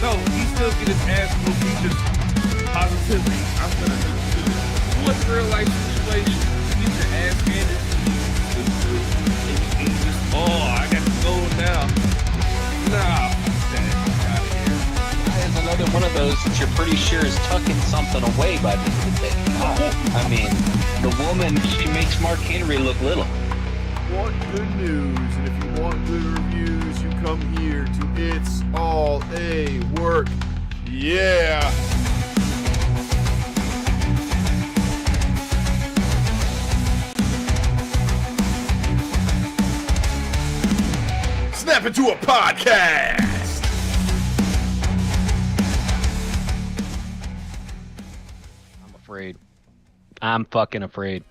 No, he still get his ass whooped. He just positively. I'm gonna do what's real life situation. You get your ass handed to you. And you just, oh, I got to go now. Nah, get out of here. It's another one of those that you're pretty sure is tucking something away by the end of the day. I mean, the woman, she makes Mark Henry look little. Want good news, and if you want good reviews, you come here to It's All a Work. Yeah. Snap into a podcast. I'm afraid. I'm fucking afraid.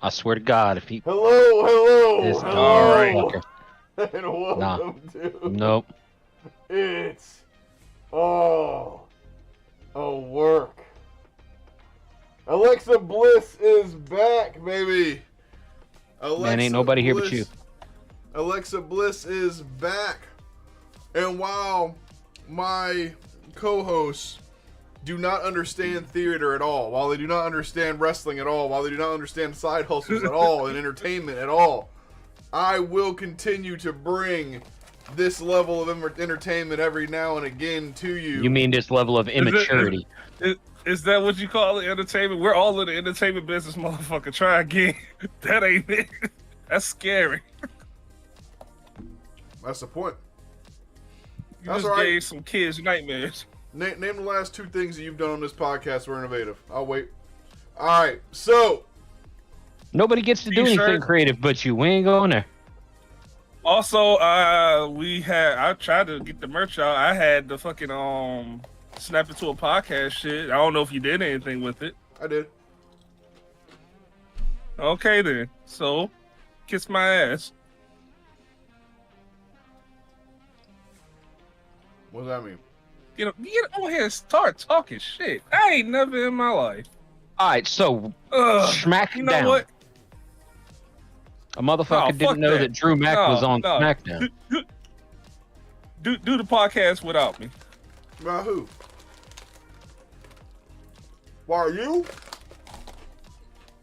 I swear to God, if he... Hello. This all right. fucker. And welcome to... Nope. It's All a Work. Alexa Bliss is back, baby. Man, ain't nobody here but you. Alexa Bliss is back. And while my co-hosts do not understand theater at all, while they do not understand wrestling at all, while they do not understand side hustles at all, and entertainment at all, I will continue to bring this level of entertainment every now and again to you. You mean this level of immaturity? Is that what you call it, entertainment? We're all in the entertainment business, motherfucker. Try again. That ain't it. That's scary. That's the point. You That's just all right. gave some kids nightmares. Name the last two things that you've done on this podcast were innovative. I'll wait. All right, so Nobody gets to do T-shirt. anything creative but you. We ain't going there. Also, I tried to get the merch out. I had the fucking snap into a podcast shit. I don't know if you did anything with it. I did. Okay then. So, kiss my ass. What does that mean? Get on here and start talking shit. I ain't never in my life. All right, so Smackdown. You know what? A motherfucker fuck didn't know that Drew Mack was on Smackdown. Do the podcast without me. About who? Why are you?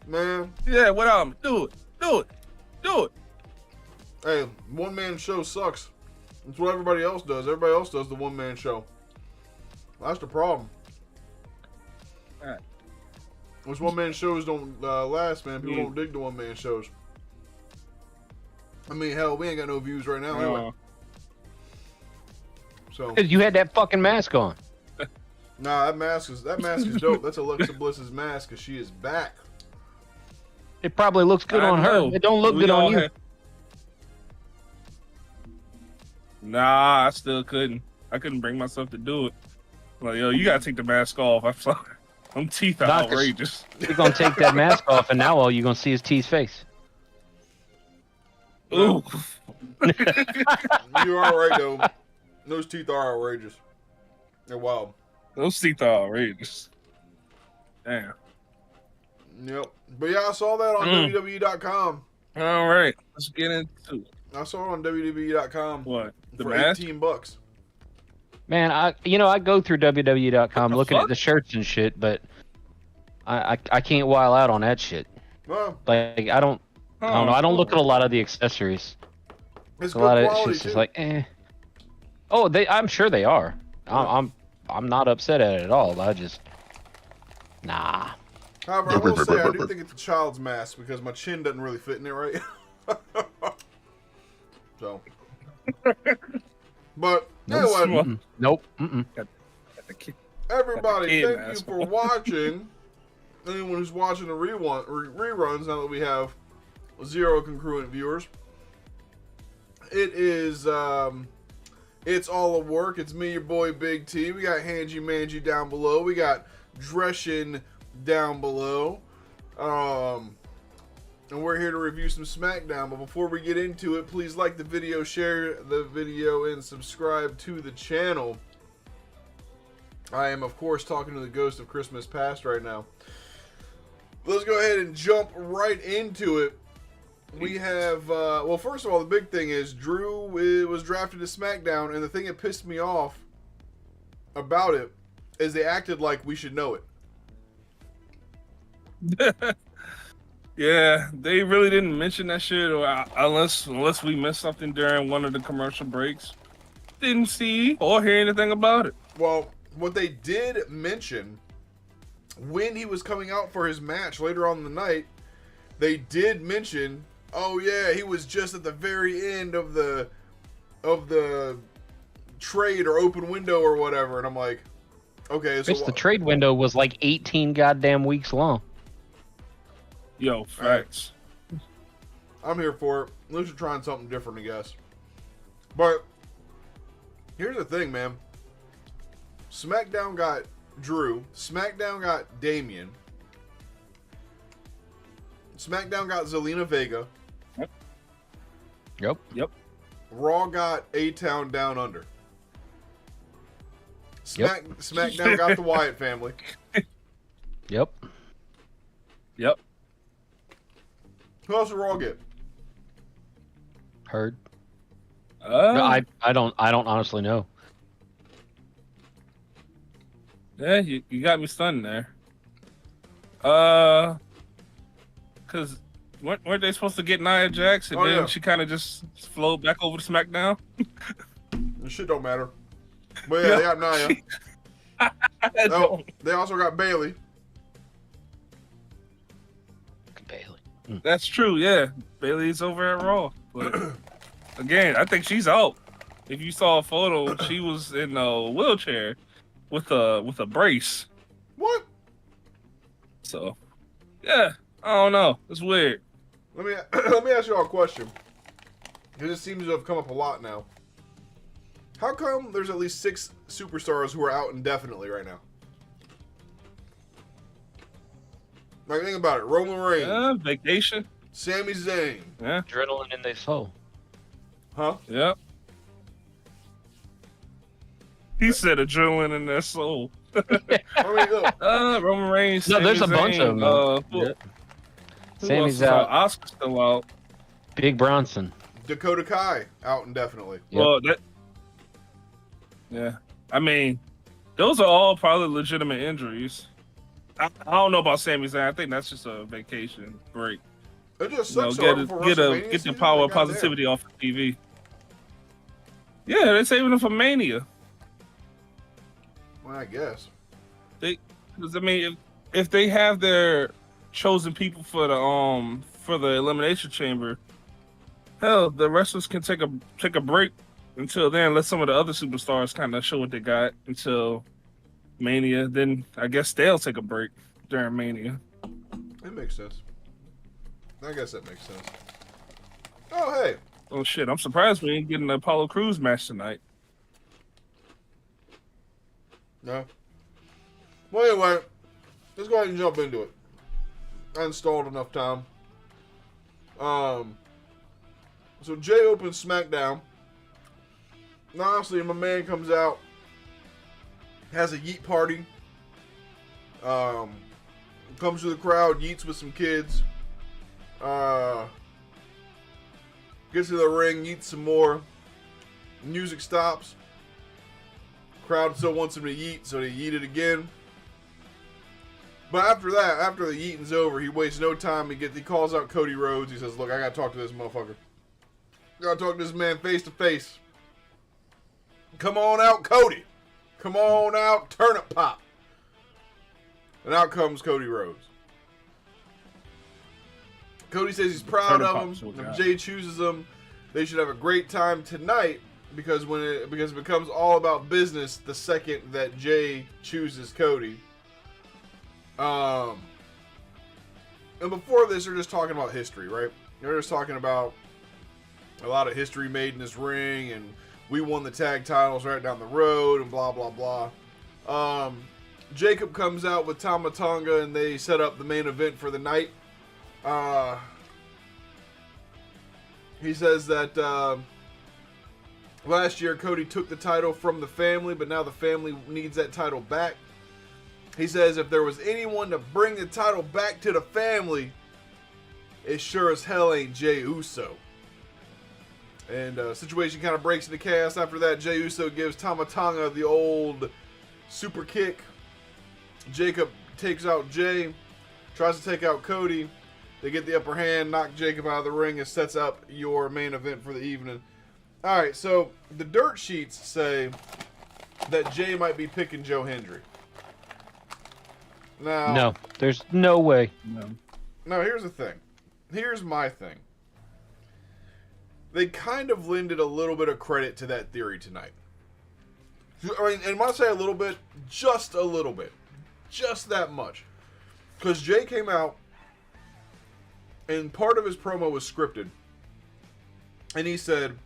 Man. Yeah, without me. Do it. Hey, one-man show sucks. That's what everybody else does. Everybody else does the one-man show. That's the problem. All right. Those one-man shows don't last, man. People don't dig the one-man shows. I mean, hell, we ain't got no views right now anyway. So You had that fucking mask on. nah, that mask is dope. That's Alexa Bliss's mask, cause she is back. It probably looks good I on know. her. It don't look We good all on you. had- Nah, I still couldn't. I couldn't bring myself to do it. Like, yo, you gotta take the mask off. I'm sorry. Them teeth are Doc, outrageous. You're gonna take that mask off, and now all you're gonna see is T's face. Ooh. You're all right though. Those teeth are outrageous. They're wild. Those teeth are outrageous. Damn. Yep. But yeah, I saw that on WWE.com. All right, let's get into it. I saw it on WWE.com. What? The for mask? $18. Man, I go through WWE.com What the looking fuck? at the shirts and shit, but I can't while out on that shit. Well, Like I don't know. I don't look at a lot of the accessories. it's A good lot of quality it's too. just like, eh. Oh, I'm sure they are. I'm not upset at it at all. I just, nah. However, I will say I do think it's a child's mask because my chin doesn't really fit in it right. So, but anyway, Nope. everybody, Got the kid thank you mask for on. watching. Anyone who's watching the reruns, now that we have 0 congruent viewers, it is it's all a work. It's me, your boy Big T. We got Hanji Manji down below. We got Dreshin down below. And we're here to review some Smackdown. But before we get into it, please like the video, share the video, and subscribe to the channel. I am, of course, talking to the ghost of Christmas past right now. Let's go ahead and jump right into it. We have, well, first of all, the big thing is Drew was drafted to SmackDown, and the thing that pissed me off about it is they acted like we should know it. Yeah, they really didn't mention that shit, or unless we missed something during one of the commercial breaks. Didn't see or hear anything about it. Well, what they did mention when he was coming out for his match later on in the night, they did mention, oh yeah, he was just at the very end of the trade or open window or whatever, and I'm like, okay, so the trade window was like 18 goddamn weeks long. Yo, facts. Right. I'm here for it. At least we're trying something different, I guess. But here's the thing, man. SmackDown got Drew. SmackDown got Damian. SmackDown got Zelina Vega. Yep. Raw got A-Town Down Under. SmackDown got the Wyatt family. Yep. Who else did Raw get? Heard. No, I don't honestly know. Yeah, you got me stunned there. Cause weren't they supposed to get Nia Jax, and then she kind of just flowed back over to SmackDown? This shit don't matter. But yeah, they got Nia. Oh, they also got Bailey. That's true, yeah. Bailey's over at Raw. But again, I think she's out. If you saw a photo, she was in a wheelchair with a brace. What? So, yeah, I don't know. It's weird. Let me ask you all a question. Because it seems to have come up a lot now. How come there's at least 6 superstars who are out indefinitely right now? Like, think about it. Roman Reigns. Vacation. Sami Zayn. Yeah. Adrenaline in their soul. Huh? Yep. He said adrenaline in their soul. I mean, look. Roman Reigns. No, Sami there's a Zayn, bunch of them. Who Sammy's else is out. Oscar's still out. Big Bronson. Dakota Kai out indefinitely. Yep. Well, yeah. I mean, those are all probably legitimate injuries. I don't know about Sami Zayn. I think that's just a vacation break. It just sucks. Get WrestleMania the season, power like, of positivity off of TV. Yeah, they're saving it for Mania. Well, I guess. Because I mean, if they have their chosen people for the Elimination Chamber, hell, the wrestlers can take a break until then. Let some of the other superstars kind of show what they got until Mania. Then I guess they'll take a break during Mania. It makes sense. I guess that makes sense. Oh, hey. Oh shit! I'm surprised we ain't getting the Apollo Crews match tonight. No. Well, anyway, let's go ahead and jump into it. I installed enough time. So Jay opens SmackDown. And honestly, my man comes out, has a yeet party. Comes to the crowd, yeets with some kids. Gets to the ring, yeets some more. Music stops. Crowd still wants him to yeet, so they yeet it again. But after that, after the yeeting's over, he wastes no time. He calls out Cody Rhodes. He says, "Look, I gotta talk to this motherfucker. Gotta talk to this man face to face. Come on out, Cody. Come on out, Turnip Pop." And out comes Cody Rhodes. Cody says he's proud of him. If Jay chooses him, they should have a great time tonight because it becomes all about business the second that Jay chooses Cody. And before this, they're just talking about history, right? They're just talking about a lot of history made in this ring, and we won the tag titles right down the road, and blah, blah, blah. Jacob comes out with Tama Tonga, and they set up the main event for the night. He says that Last year, Cody took the title from the family, but now the family needs that title back. He says if there was anyone to bring the title back to the family, it sure as hell ain't Jey Uso. And situation kind of breaks into chaos after that. Jey Uso gives Tama Tonga the old super kick. Jacob takes out Jey, tries to take out Cody. They get the upper hand, knock Jacob out of the ring, and sets up your main event for the evening. Alright, so the dirt sheets say that Jey might be picking Joe Hendry. Now, No, there's no way. Now, here's the thing. Here's my thing. They kind of lended a little bit of credit to that theory tonight. I mean, and when I say a little bit, just a little bit. Just that much. Because Jey came out, and part of his promo was scripted. And he said,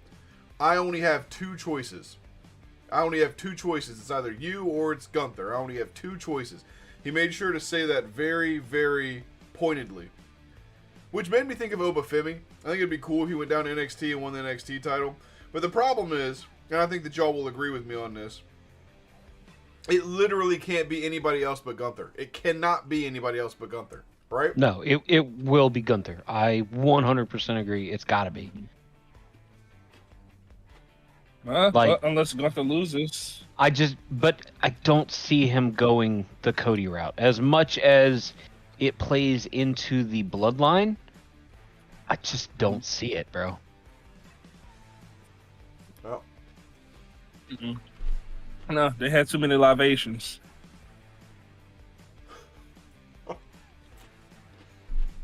I only have two choices. I only have two choices. It's either you or it's Gunther. I only have two choices. He made sure to say that very, very pointedly. Which made me think of Obafemi. I think it'd be cool if he went down to NXT and won the NXT title. But the problem is, and I think that y'all will agree with me on this, it literally can't be anybody else but Gunther. It cannot be anybody else but Gunther, right? No, it will be Gunther. I 100% agree. It's got to be. Unless Gunther loses. But I don't see him going the Cody route. As much as it plays into the bloodline, I just don't see it, bro. Well. No, they had too many libations.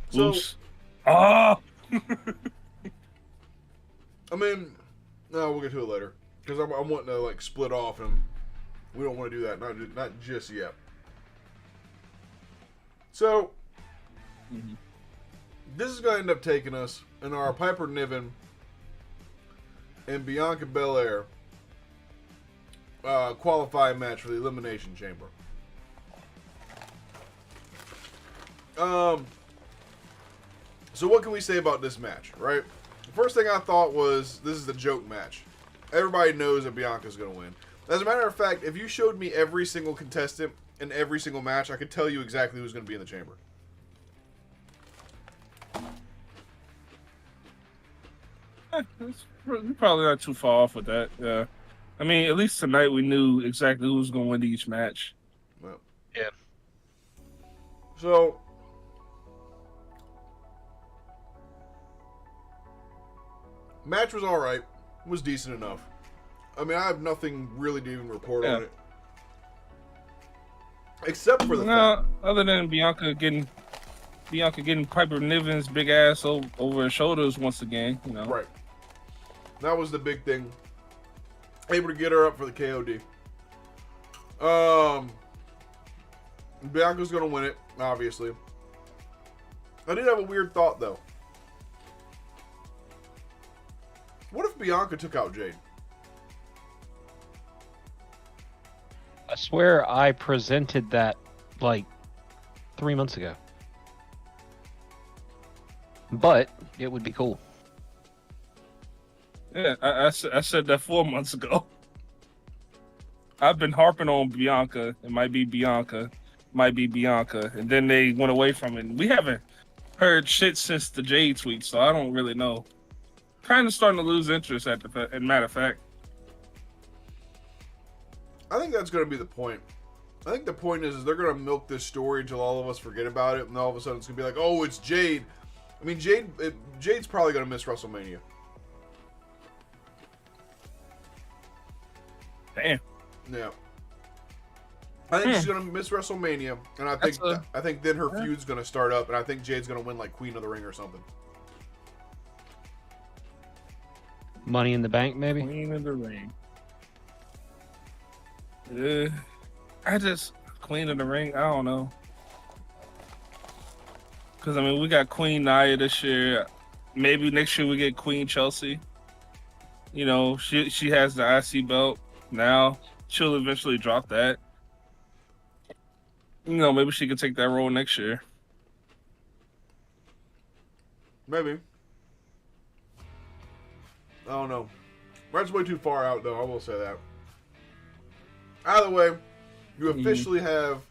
So, Oops. Oh! I mean, no, we'll get to it later. Because I'm wanting to, like, split off, and we don't want to do that. Not just yet. So, this is going to end up taking us in our Piper Niven and Bianca Belair qualifying match for the Elimination Chamber. So what can we say about this match, right? The first thing I thought was, this is the joke match. Everybody knows that Bianca's going to win. As a matter of fact, if you showed me every single contestant in every single match, I could tell you exactly who's going to be in the chamber. We're probably not too far off with that. Yeah. I mean, at least tonight we knew exactly who was going to win each match. Well, Yeah. so, match was alright. Was decent enough. I mean, I have nothing really to even report on it. Except for the fact. Other than Bianca getting Piper Niven's big ass over her shoulders once again, you know. Right. That was the big thing. Able to get her up for the KOD. Bianca's gonna win it, obviously. I did have a weird thought though. What if Bianca took out Jade? I swear I presented that like 3 months ago. But it would be cool. Yeah, I said that 4 months ago. I've been harping on Bianca. It might be Bianca. Might be Bianca. And then they went away from it. We haven't heard shit since the Jade tweet, so I don't really know. Kind of starting to lose interest as a matter of fact. I think that's going to be the point. I think the point is they're going to milk this story until all of us forget about it, and all of a sudden it's going to be like, oh, it's Jade. I mean, Jade's probably going to miss WrestleMania. Damn. Yeah. I think she's going to miss WrestleMania, and I think then her feud's going to start up, and I think Jade's going to win like Queen of the Ring or something. Money in the Bank, maybe? Queen of the Ring. Queen of the Ring, I don't know. Because, I mean, we got Queen Nia this year. Maybe next year we get Queen Chelsea. You know, she has the IC belt now. She'll eventually drop that. You know, maybe she could take that role next year. Maybe. I don't know. That's way too far out, though. I will say that. Either way, you officially have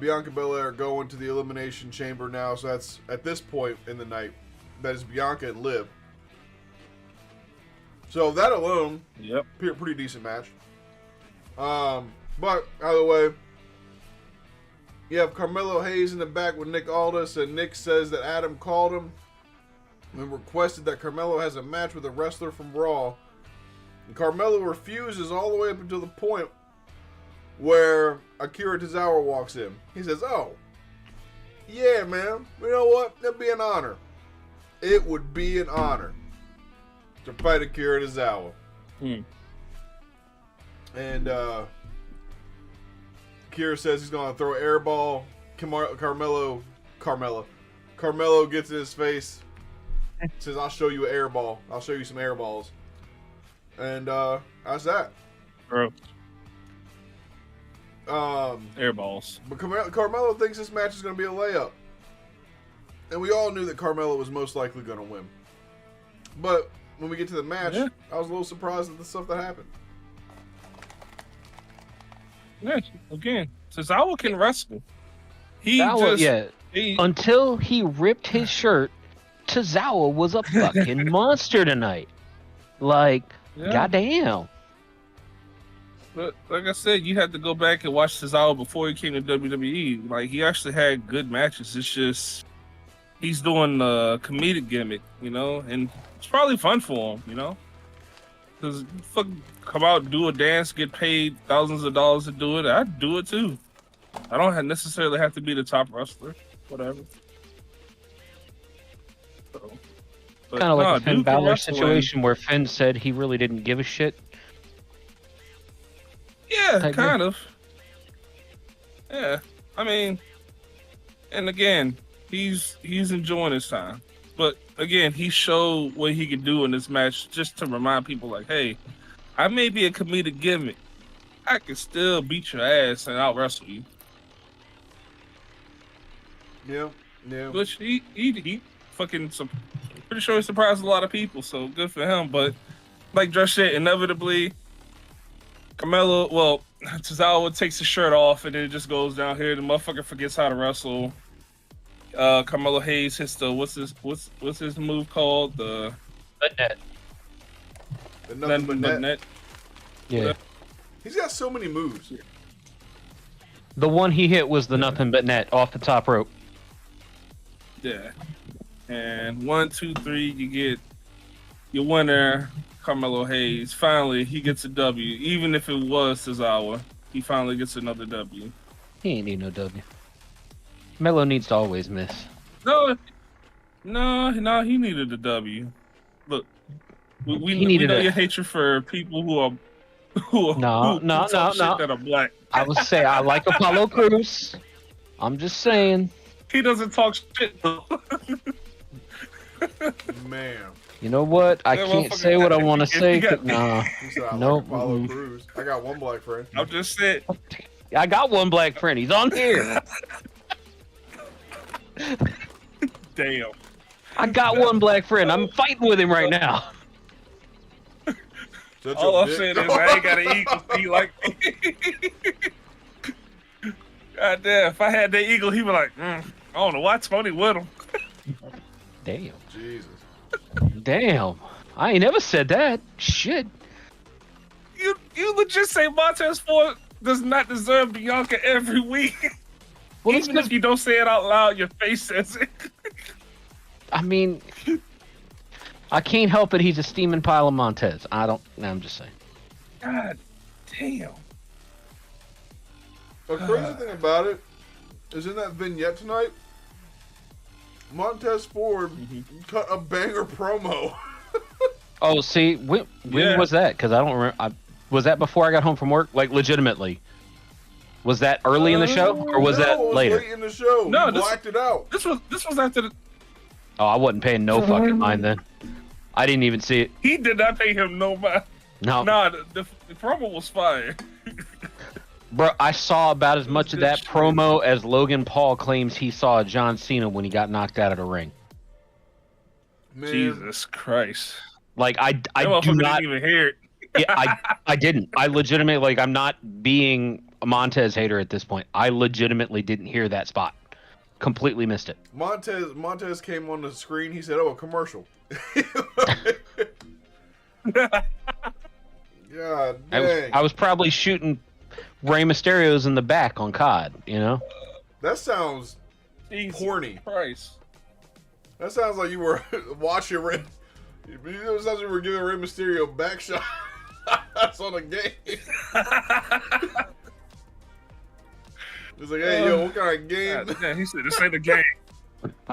Bianca Belair going to the Elimination Chamber now. So that's at this point in the night. That is Bianca and Liv. So that alone, Yep. pretty decent match. But either way, you have Carmelo Hayes in the back with Nick Aldis, and Nick says that Adam called him and requested that Carmelo has a match with a wrestler from Raw. And Carmelo refuses all the way up until the point where Akira Tozawa walks in. He says, "Oh, yeah, man, you know what? It'd be an honor. It would be an honor to fight Akira Tozawa." And Akira says he's going to throw an air ball. Carmelo gets in his face. Says, "I'll show you an air ball. I'll show you some air balls." And that's that. Bro. Um, Air balls. But Carmelo thinks this match is going to be a layup. And we all knew that Carmelo was most likely going to win. But when we get to the match, Yeah. I was a little surprised at the stuff that happened. Yeah, again, Tozawa can wrestle. Until he ripped his shirt, Tozawa was a fucking monster tonight. Like, goddamn. But like I said, you had to go back and watch Tozawa before he came to WWE. Like, he actually had good matches. It's just he's doing the comedic gimmick, you know, and it's probably fun for him, you know, because come out, do a dance, get paid thousands of dollars to do it. I'd do it too. I don't necessarily have to be the top wrestler, whatever. Kind of like a Finn Balor situation where Finn said he really didn't give a shit. Yeah, kind of. Yeah, I mean, and again, he's enjoying his time. But again, he showed what he could do in this match just to remind people, like, hey, I may be a comedic gimmick. I can still beat your ass and out wrestle you. Yeah. Which he fucking pretty sure he surprised a lot of people, so good for him. But like Josh said, inevitably, Tozawa takes his shirt off and then it just goes down here. The motherfucker forgets how to wrestle. Carmelo Hayes hits the what's his move called? The net. The nothing but net. Yeah. He's got so many moves. The one he hit was the nothing but net off the top rope. Yeah. And 1, 2, 3, you get your winner, Carmelo Hayes. Finally, he gets a W. Even if it was Tozawa, he finally gets another W. He ain't need no W. Melo needs to always miss. No, he needed a W. Look, we know your hatred for people who talk shit that are black. I would say I like Apollo Crews. I'm just saying. He doesn't talk shit though. Man. You know what? I can't say what I want to say. Nah. He said, I Nope. like Apollo Crews. I got one black friend. I'm just saying. I got one black friend. He's on here. Damn. I got one black friend. I'm fighting with him right now. All I'm saying is I ain't got an eagle. He like me. God damn, if I had that eagle, he'd be like, I don't know why Tony with him. Jesus. Damn. I ain't never said that. Shit. You legit say Montez Ford does not deserve Bianca every week. Well, even if you don't say it out loud, your face says it. I mean, I can't help it. He's a steaming pile of Montez. I'm just saying. God damn. The crazy thing about it is in that vignette tonight, Montez Ford cut a banger promo. Oh, see, when was that? Because I don't remember. Was that before I got home from work? Like, legitimately. Was that early in the show, or was that later? Late in the show. No, he blacked it out. This was after the. Oh, I wasn't paying no fucking mind then. I didn't even see it. He did not pay him no mind. No. Nah, the promo was fire. Bro, I saw about as much of that promo as Logan Paul claims he saw John Cena when he got knocked out of the ring. Man, Jesus Christ. Like I That do motherfucker not. didn't even hear it. Yeah, I didn't. I legitimately, like, I'm not being a Montez hater at this point. I legitimately didn't hear that spot. Completely missed it. Montez came on the screen. He said, "Oh, a commercial." God dang. I was probably shooting Rey Mysterio's in the back on COD. You know. That sounds Jesus horny. Christ. That sounds like you were watching Rey. It sounds like you were giving Rey Mysterio back shot. That's on the game. It's like, hey, yo, what kind of game? God, damn, he said, "This ain't a game.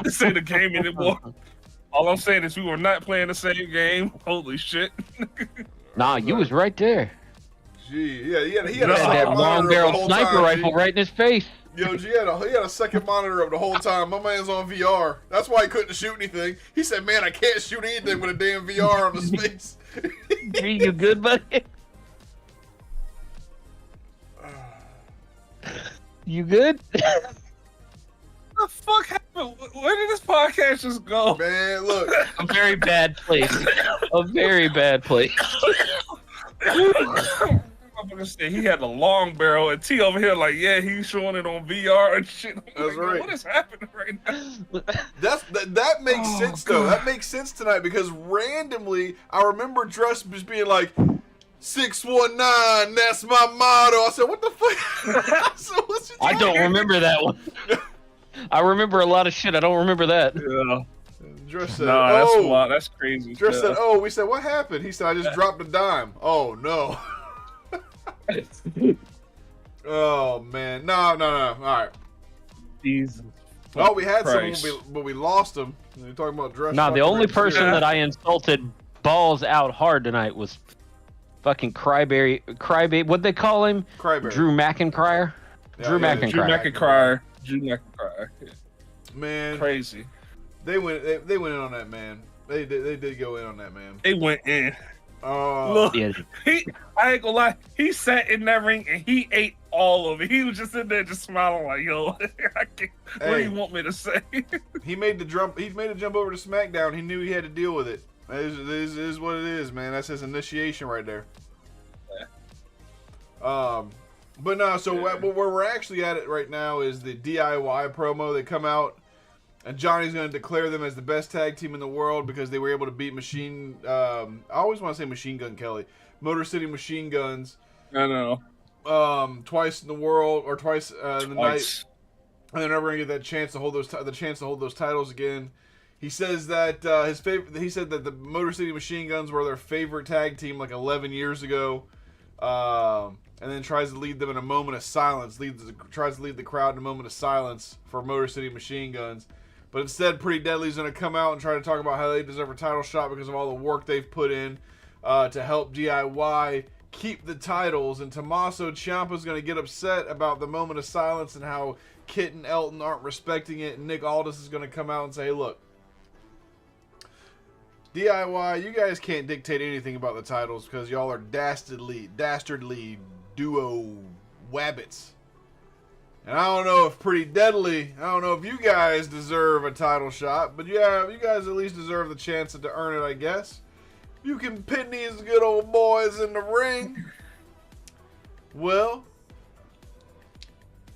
This ain't a game anymore." All I'm saying is we were not playing the same game. Holy shit. Nah, you was right there. Gee, yeah, he had a Had second that monitor long up the barrel whole sniper time, rifle G. right in his face. Yo, G had a second monitor up the whole time. My man's on VR. That's why he couldn't shoot anything. He said, "Man, I can't shoot anything with a damn VR on his face." Are you good, buddy? You good? What the fuck happened? Where did this podcast just go? Man, look. A very bad place. A very bad place. Motherfucker said he had a long barrel, and T over here like, yeah, he's showing it on VR and shit. That's right. What is happening right now? That makes sense though. God. That makes sense tonight because randomly I remember Dress just being like 619. That's my motto. I said, what the fuck? So what's your I don't remember that one. I remember a lot of shit. I don't remember that. Yeah. Dress said, Nah, that's "Oh." wild. That's crazy. Dress Yeah. said, "Oh." We said, "What happened?" He said, "I just dropped a dime." Oh no. Oh man. No. All right. Jesus. Oh, we had Christ. someone, but we lost him. You're talking about Dress. Nah, the only person Yeah. that I insulted balls out hard tonight was fucking Crybaby. What'd they call him? Cryberry. Drew McIntyre. Yeah, Drew yeah, McIntyre. Drew McIntyre. Drew McIntyre. Man, Crazy. they went in on that man. They did go in on that man. They went in. Oh, Look, Yeah. I ain't gonna lie. He sat in that ring and he ate all of it. He was just sitting there, just smiling like, "Yo, I can't, what do Hey. you want me to say?" he made the jump. He made a jump over to SmackDown. He knew he had to deal with it. It is what it is, man. That's his initiation right there. But no. So Yeah. where we're actually at it right now is the DIY promo. They come out, and Johnny's going to declare them as the best tag team in the world because they were able to beat Machine. I always want to say Machine Gun Kelly, Motor City Machine Guns. I know. Twice in the world or twice in the night. Twice. And they're never gonna get that chance to hold those titles again. He says that his favorite. He said that the Motor City Machine Guns were their favorite tag team like 11 years ago, and then tries to lead them in a moment of silence. Tries to lead the crowd in a moment of silence for Motor City Machine Guns. But instead, Pretty Deadly's gonna come out and try to talk about how they deserve a title shot because of all the work they've put in to help DIY keep the titles. And Tommaso Ciampa's gonna get upset about the moment of silence and how Kit and Elton aren't respecting it, and Nick Aldis is going to come out and say, "Hey, look, DIY, you guys can't dictate anything about the titles because y'all are dastardly duo wabbits. And I don't know if Pretty Deadly, I don't know if you guys deserve a title shot, but yeah, you guys at least deserve the chance to earn it, I guess. You can pin these good old boys in the ring. Well,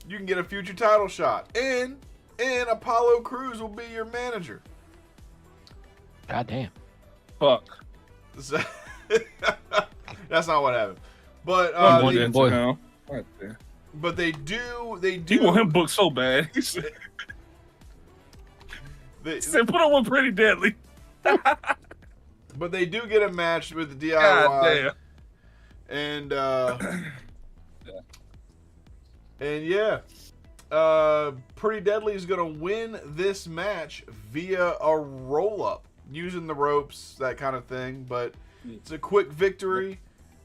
you can get a future title shot. And Apollo Crews will be your manager." God damn. Fuck. So- That's not what happened. But I want they, that boy. to him. Right there. but they do He want him booked so bad. He said, they, "Put him with Pretty Deadly." but they do get a match with the God DIY. damn. And and yeah, Pretty Deadly is gonna win this match via a roll up using the ropes, that kind of thing. But it's a quick victory.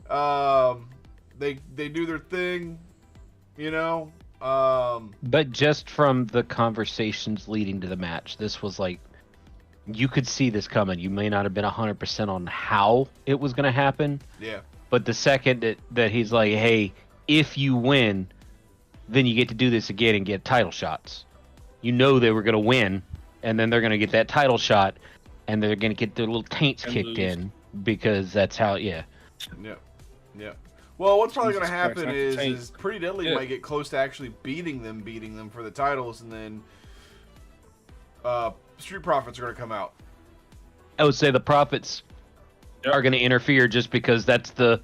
They do their thing, you know. But just from the conversations leading to the match, this was like, you could see this coming. You may not have been 100% on how it was going to happen. Yeah. But the second that he's like, hey, if you win, then you get to do this again and get title shots. You know they were going to win, and then they're going to get that title shot, and they're going to get their little taints And kicked lose. in, because that's how. Yeah. Yep. Yep. Well, what's probably going to Jesus Christ, happen not the is Chains. Pretty Deadly Yeah. might get close to actually beating them for the titles, and then Street Profits are going to come out. I would say the Profits Yep. are going to interfere just because that's the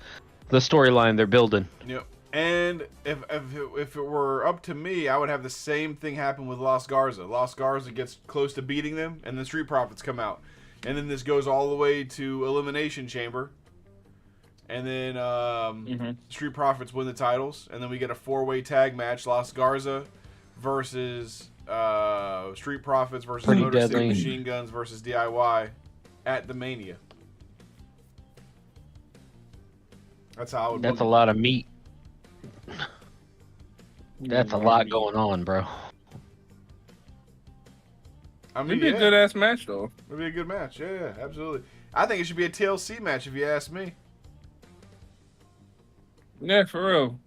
storyline they're building. Yep. And if it were up to me, I would have the same thing happen with Los Garza. Los Garza gets close to beating them, and then Street Profits come out. And then this goes all the way to Elimination Chamber. And then Street Profits win the titles. And then we get a 4-way tag match. Los Garza versus Street Profits versus Pretty Motor City Deadly. Machine Guns versus DIY at the Mania. That's how I would That's a book it. lot of meat. That's a lot going on, bro. I mean, It'd be a good ass match though. It'd be a good match. Yeah, absolutely. I think it should be a TLC match if you ask me. Yeah, for real.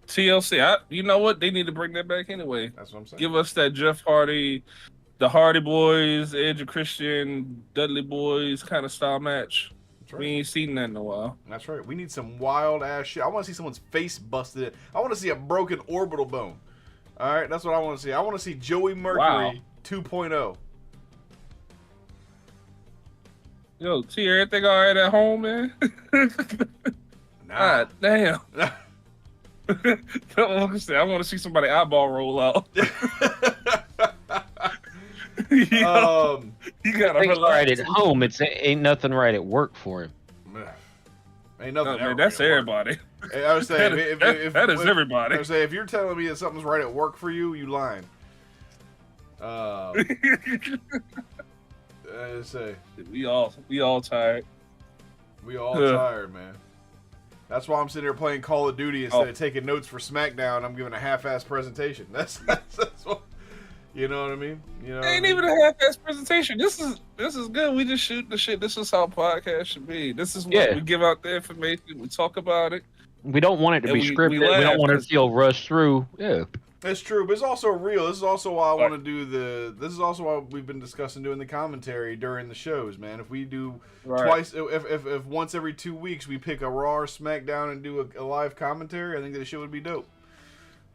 TLC. You know what? They need to bring that back anyway. That's what I'm saying. Give us that Jeff Hardy, the Hardy Boys, Edge and Christian, Dudley Boys kind of style match. That's right. We ain't seen that in a while. That's right. We need some wild ass shit. I want to see someone's face busted. I want to see a broken orbital bone. All right, that's what I want to see. I want to see Joey Mercury Wow. 2.0. Yo, T, everything all right at home, man? Nah. God damn. I want to see somebody eyeball roll out. You got to Things right relax. at home. Ain't nothing right at work for him. Ain't No, nothing. man, ever that's gonna work. everybody. Hey, I was saying, That is everybody. I was saying, if you're telling me that something's right at work for you, you lying. I say we all tired. we all Yeah. tired, man. That's why I'm sitting here playing Call of Duty instead of taking notes for Smackdown. I'm giving a half-ass presentation. That's what. You know what I mean? You know. Ain't even a half-ass presentation. This is good. We just shoot the shit. This is how podcast should be. This is what Yeah. we give out the information. We talk about it. We don't want it to And be we scripted. We laugh don't want it to because- feel rushed through. Yeah. It's true, but it's also real. This is also why I want to do this is also why we've been discussing doing the commentary during the shows, man. If we do twice, if once every 2 weeks we pick a Raw or SmackDown and do a live commentary, I think that shit would be dope.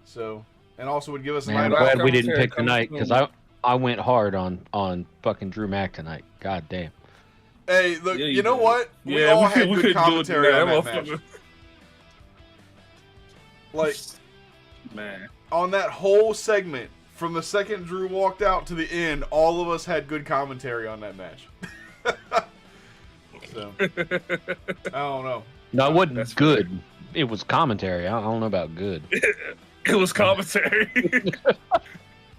So, and also would give us a Man, I'm night glad off. we didn't commentary pick tonight comes because I went hard on fucking Drew Mack tonight. God damn. Hey, look, Yeah, you you know did. what? We Yeah, all we had couldn't good do it commentary on tonight, that match. motherfucker. Like, Man. on that whole segment, from the second Drew walked out to the end, all of us had good commentary on that match. So, I don't know. No, it wasn't That's good. It was commentary. I don't know about good. It was commentary.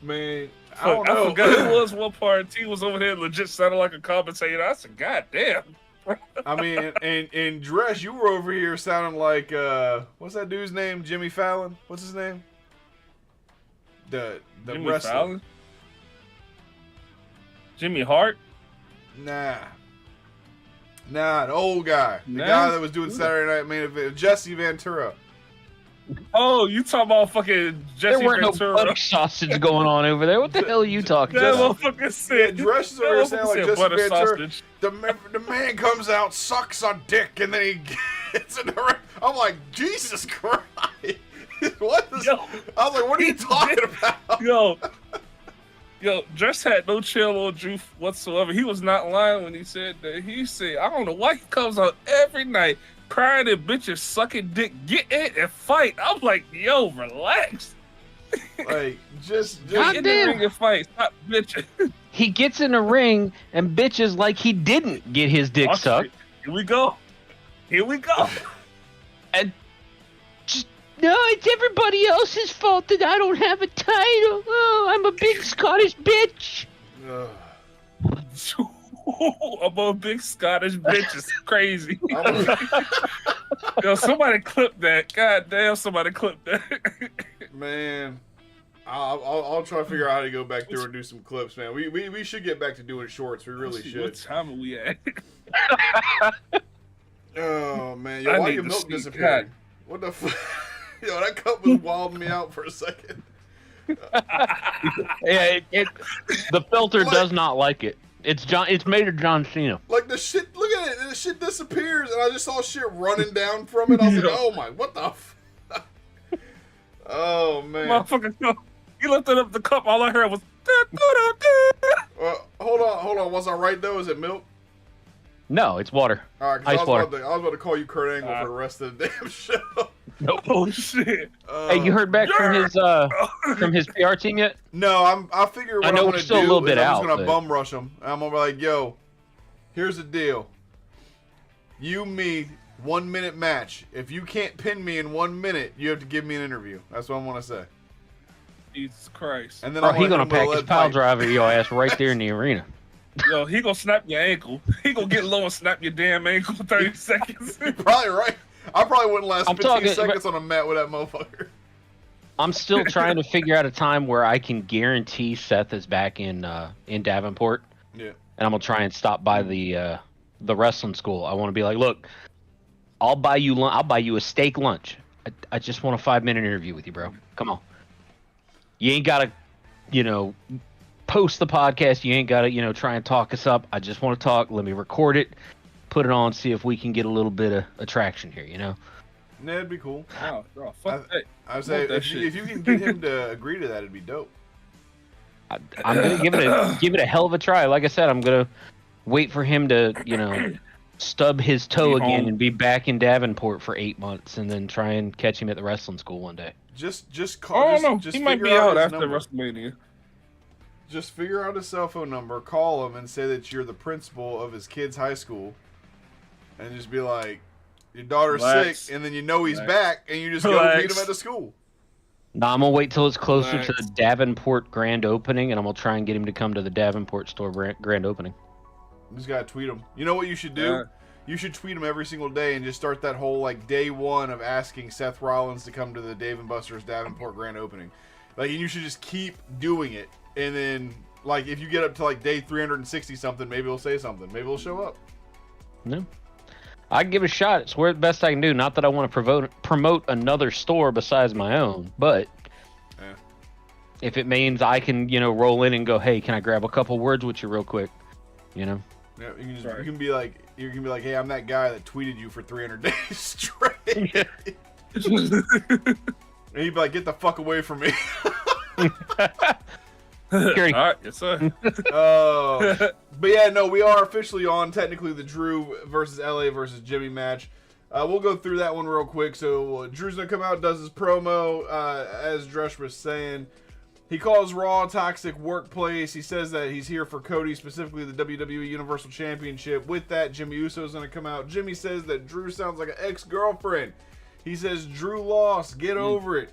Man, I don't I know. forgot who was one part. T was over there legit sounding like a commentator. I said, God damn. I mean, and Dresh, you were over here sounding like what's that dude's name? Jimmy Fallon? What's his name? The Jimmy wrestler. Fallon? Jimmy Hart? Nah, the old guy, the Nah? guy that was doing Saturday Night Main Event, Jesse Ventura. Oh, you talking about fucking Jesse There weren't Ventura? no butter sausage going on over there. What the hell are you talking That about? motherfucker Yeah, said. Dresh is over here that saying motherfucker like said Jesse butter Ventura. sausage. The man comes out, sucks a dick, and then he gets in the ring. I'm like, Jesus Christ! What? Yo. I was like, what are you talking about? Yo, Dress had no chill on Drew whatsoever. He was not lying when he said that. He said, I don't know why he comes out every night crying and bitches sucking dick, get in and fight. I'm like, yo, relax. Like, just Get in the Goddamn. ring and fight. Stop bitching. He gets in the ring and bitches like he didn't get his dick Watch sucked. it. Here we go. And just, no, it's everybody else's fault that I don't have a title. Oh, I'm a big Scottish bitch. Ugh. I'm a big Scottish bitch. It's crazy. I'm- Yo, somebody clip that. God damn, somebody clip that. Man, I'll try to figure out how to go back through and do some clips, man. We should get back to doing shorts. We really What should. time are we at? Oh man, yo, I why need your to milk see disappeared? What the fuck? Yo, that cup was wilding me out for a second. Yeah, the filter What? does not like it. It's made of John Cena. Like the shit, look at it, and the shit disappears, and I just saw shit running down from it. I was like, oh my, what the fuck? Oh man. Motherfucker, you lifted up the cup, all I heard was Hold on. Was I right though? Is it milk? No, it's water. All right, 'cause Ice water. I was about to call you Kurt Angle for the rest of the damn show. Nope. oh shit. Hey, you heard back from his PR team yet? No, I figure what I know I'm we're gonna still a do little bit is I'm out, just gonna but- bum rush him. I'm gonna be like, yo, here's the deal. You, me, 1 minute match. If you can't pin me in 1 minute, you have to give me an interview. That's what I want to say. Jesus Christ. And then Bro, I'm he gonna hit him with a pack his lead pile pipe. driver your ass right there in the arena. Yo, he gonna snap your ankle. He gonna get low and snap your damn ankle 30 seconds. You're probably right. I probably wouldn't last I'm 15 talking- seconds on a mat with that motherfucker. I'm still trying to figure out a time where I can guarantee Seth is back in Davenport, Yeah. and I'm gonna try and stop by the wrestling school. I want to be like, look, I'll buy you a steak lunch. I just want a 5-minute interview with you, bro. Come on. You ain't gotta, post the podcast. You ain't gotta, try and talk us up. I just want to talk. Let me record it, put it on, see if we can get a little bit of attraction here. Yeah, it'd be cool. Oh, bro, fuck that. I would say Fuck that if shit. you can get him to agree to that, it'd be dope. I'm gonna give it a hell of a try. Like I said, I'm gonna wait for him to, stub his toe Be again home. and be back in Davenport for 8 months, and then try and catch him at the wrestling school one day. Just call. Oh just, no, just he might figure be out his after number. WrestleMania. Just figure out his cell phone number, call him, and say that you're the principal of his kid's high school, and just be like, "Your daughter's Relax. sick," and then you know he's Relax. back, and you just go Relax. meet him at the school. Nah, I'm gonna wait till it's closer to Relax. the Davenport grand opening, and I'm gonna try and get him to come to the Davenport store grand opening. You just gotta tweet him. You know what you should do? Yeah. You should tweet him every single day and just start that whole like day one of asking Seth Rollins to come to the Dave and Buster's Davenport grand opening. Like, and you should just keep doing it, and then like if you get up to like day 360 something, maybe he'll say something. Maybe he'll show up. No, I can give it a shot. It's the best I can do. Not that I want to promote another store besides my own, but Yeah. if it means I can, roll in and go, hey, can I grab a couple words with you real quick? Yeah, you can just, Right. you can be like, hey, I'm that guy that tweeted you for 300 days straight. And he'd be like, get the fuck away from me. Gary. All right, yes sir. But yeah, no, we are officially on technically the Drew versus LA versus Jimmy match. We'll go through that one real quick. So Drew's gonna come out, does his promo, as Dresh was saying. He calls Raw a toxic workplace. He says that he's here for Cody, specifically the WWE Universal Championship. With that, Jimmy Uso's gonna come out. Jimmy says that Drew sounds like an ex-girlfriend. He says Drew lost, get over it.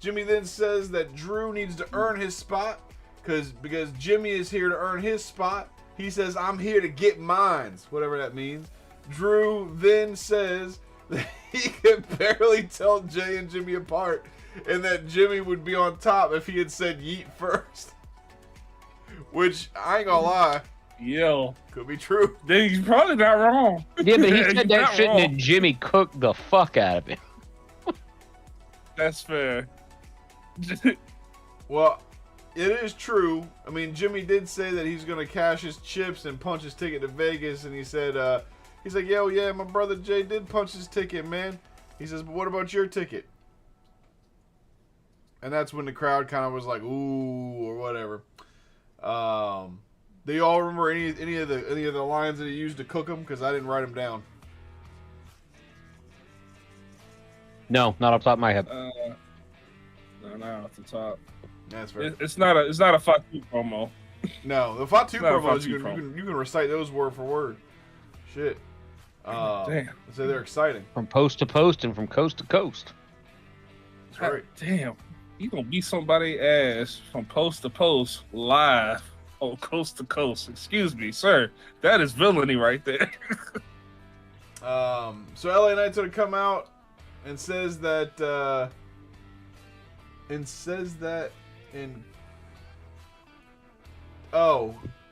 Jimmy then says that Drew needs to earn his spot because Jimmy is here to earn his spot. He says, I'm here to get mines, whatever that means. Drew then says that he can barely tell Jay and Jimmy apart and that Jimmy would be on top if he had said yeet first. Which, I ain't gonna lie, Yo, could be true. then he's probably not wrong. Yeah, but he He's said that not shit, wrong. and Jimmy cooked the fuck out of him. That's fair. Well, it is true. I mean, Jimmy did say that he's gonna cash his chips and punch his ticket to Vegas, and he said, he's like, yo, yeah, my brother Jay did punch his ticket, man. He says, but what about your ticket? And that's when the crowd kind of was like, ooh, or whatever. Do you all remember any of the lines that he used to cook them? Because I didn't write them down. No, not off the top of my head. No, off the top. That's right. It's not a Fatu promo. No, the Fatu Not a promos, Fatu you promo. can recite those word for word. Shit. Damn. So they're exciting. From post to post and from coast to coast. That's right. Damn. You gonna beat somebody ass from post to post live on coast to coast. Excuse me, sir. That is villainy right there. So LA Knight's gonna come out and says that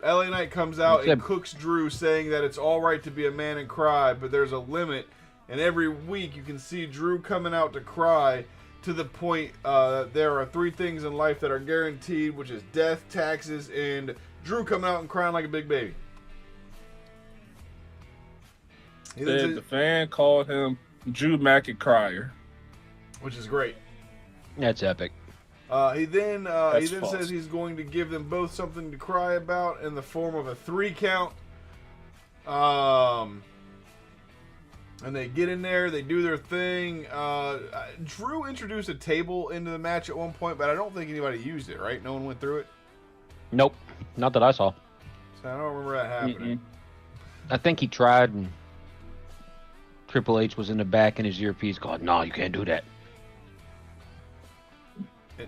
LA Knight comes out and cooks Drew, saying that it's all right to be a man and cry, but there's a limit. And every week you can see Drew coming out to cry to the point that there are 3 things in life that are guaranteed, which is death, taxes, and Drew coming out and crying like a big baby. The fan called him Drew McIntyre, which is great. That's epic. He then false. says he's going to give them both something to cry about in the form of a 3 count. And they get in there, they do their thing. Drew introduced a table into the match at one point, but I don't think anybody used it, right? No one went through it? Nope, not that I saw. So I don't remember that happening. I think he tried, and Triple H was in the back in his earpiece going, "No, you can't do that."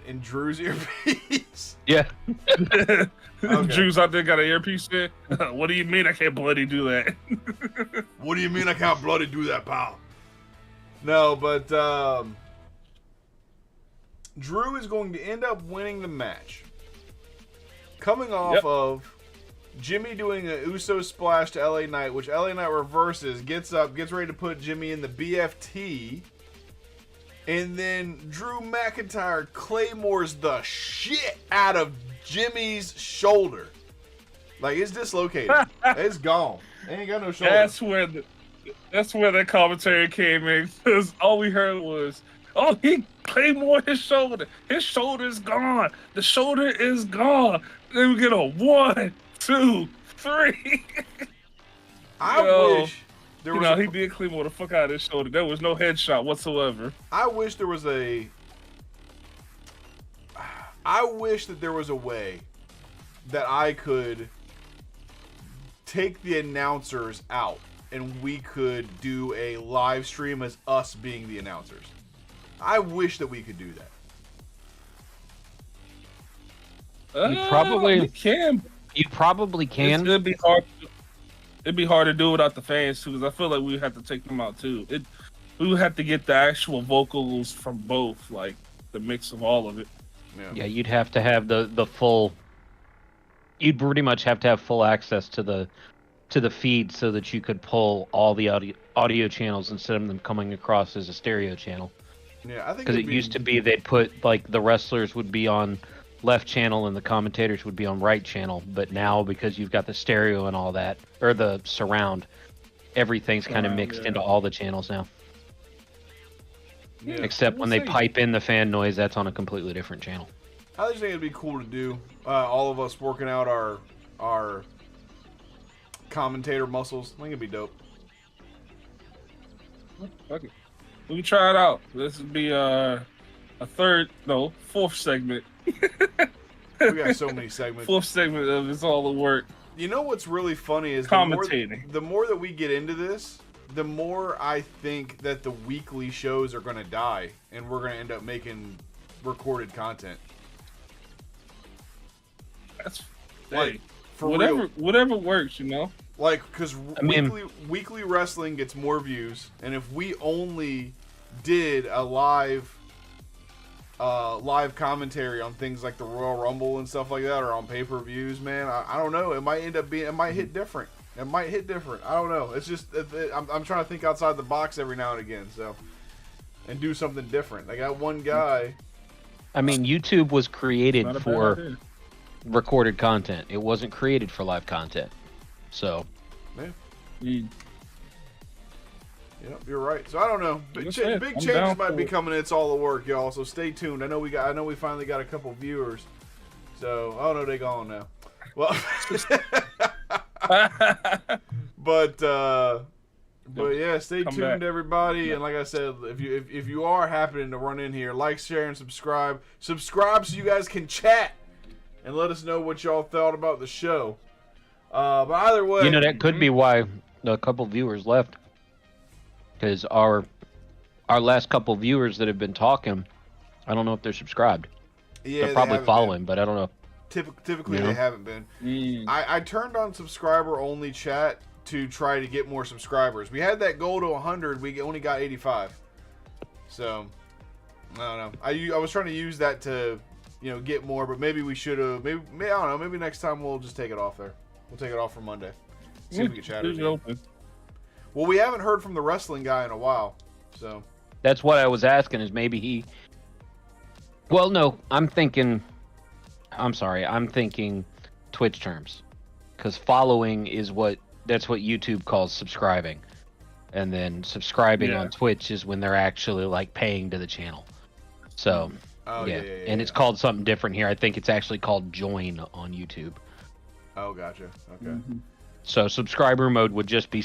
In Drew's earpiece? Yeah. Okay. Drew's out there got an earpiece in. What do you mean I can't bloody do that? What do you mean I can't bloody do that, pal? No, but Drew is going to end up winning the match. Coming off of Jimmy doing an Uso splash to LA Knight, which LA Knight reverses, gets up, gets ready to put Jimmy in the BFT. And then Drew McIntyre claymores the shit out of Jimmy's shoulder. Like, it's dislocated. It's gone. It ain't got no shoulder. That's where the commentary came in, because all we heard was, "Oh, he claymored his shoulder. His shoulder's gone. The shoulder is gone." Then we get a 1, 2, 3. I wish there was he did claymore the fuck out of his shoulder. There was no headshot whatsoever. I wish there was I wish that there was a way that I could take the announcers out and we could do a live stream as us being the announcers. I wish that we could do that. You can. You probably can. It'd be hard. It'd be hard to do without the fans too, because I feel like we would have to take them out too. We would have to get the actual vocals from both, like the mix of all of it. Yeah, you'd have to have the full. You'd pretty much have to have full access to the feed so that you could pull all the audio channels instead of them coming across as a stereo channel. Yeah, I think because it used to be they'd put like the wrestlers would be on left channel and the commentators would be on right channel, but now because you've got the stereo and all that, or the surround, everything's kind of mixed into all the channels now. Yeah. Except when they pipe in the fan noise, that's on a completely different channel. I just think it'd be cool to do. All of us working out our commentator muscles. I think it'd be dope. Okay. We can try it out. This would be a fourth segment. We got so many segments. Fourth segment of It's All the Work. You know what's really funny is commentating. The more that we get into this, the more I think that the weekly shows are going to die, and we're going to end up making recorded content. That's like for whatever works, you know. Like, because weekly wrestling gets more views, and if we only did a live commentary on things like the Royal Rumble and stuff like that, or on pay-per-views, man, I don't know. It might hit different. It might hit different. I don't know. It's just I'm trying to think outside the box every now and again, and do something different. I got one guy. I mean, YouTube was created for recorded content. It wasn't created for live content. So, yeah. Yep, you're right. So I don't know. Big changes might be coming. It's all the work, y'all. So stay tuned. I know we finally got a couple viewers. So they're gone now. Well, but yeah, stay tuned, everybody. And like I said, if you are happening to run in here, like, share, and subscribe. Subscribe so you guys can chat and let us know what y'all thought about the show. But either way, that could be why a couple viewers left. Because our last couple viewers that have been talking, I don't know if they're subscribed. Yeah, they're probably following, but I don't know. Typically, they haven't been. I turned on subscriber-only chat to try to get more subscribers. We had that goal to 100. We only got 85. So, I don't know. I was trying to use that to, get more, but maybe we should have. Maybe I don't know. Maybe next time we'll just take it off there. We'll take it off for Monday. See if we can chat again. Well, we haven't heard from the wrestling guy in a while, so. That's what I was asking, is maybe he... Well, no, I'm thinking Twitch terms, because following is that's what YouTube calls subscribing, and then subscribing on Twitch is when they're actually like paying to the channel. So yeah, it's called something different here. I think it's actually called join on YouTube. Oh, gotcha. Okay. So subscriber mode would just be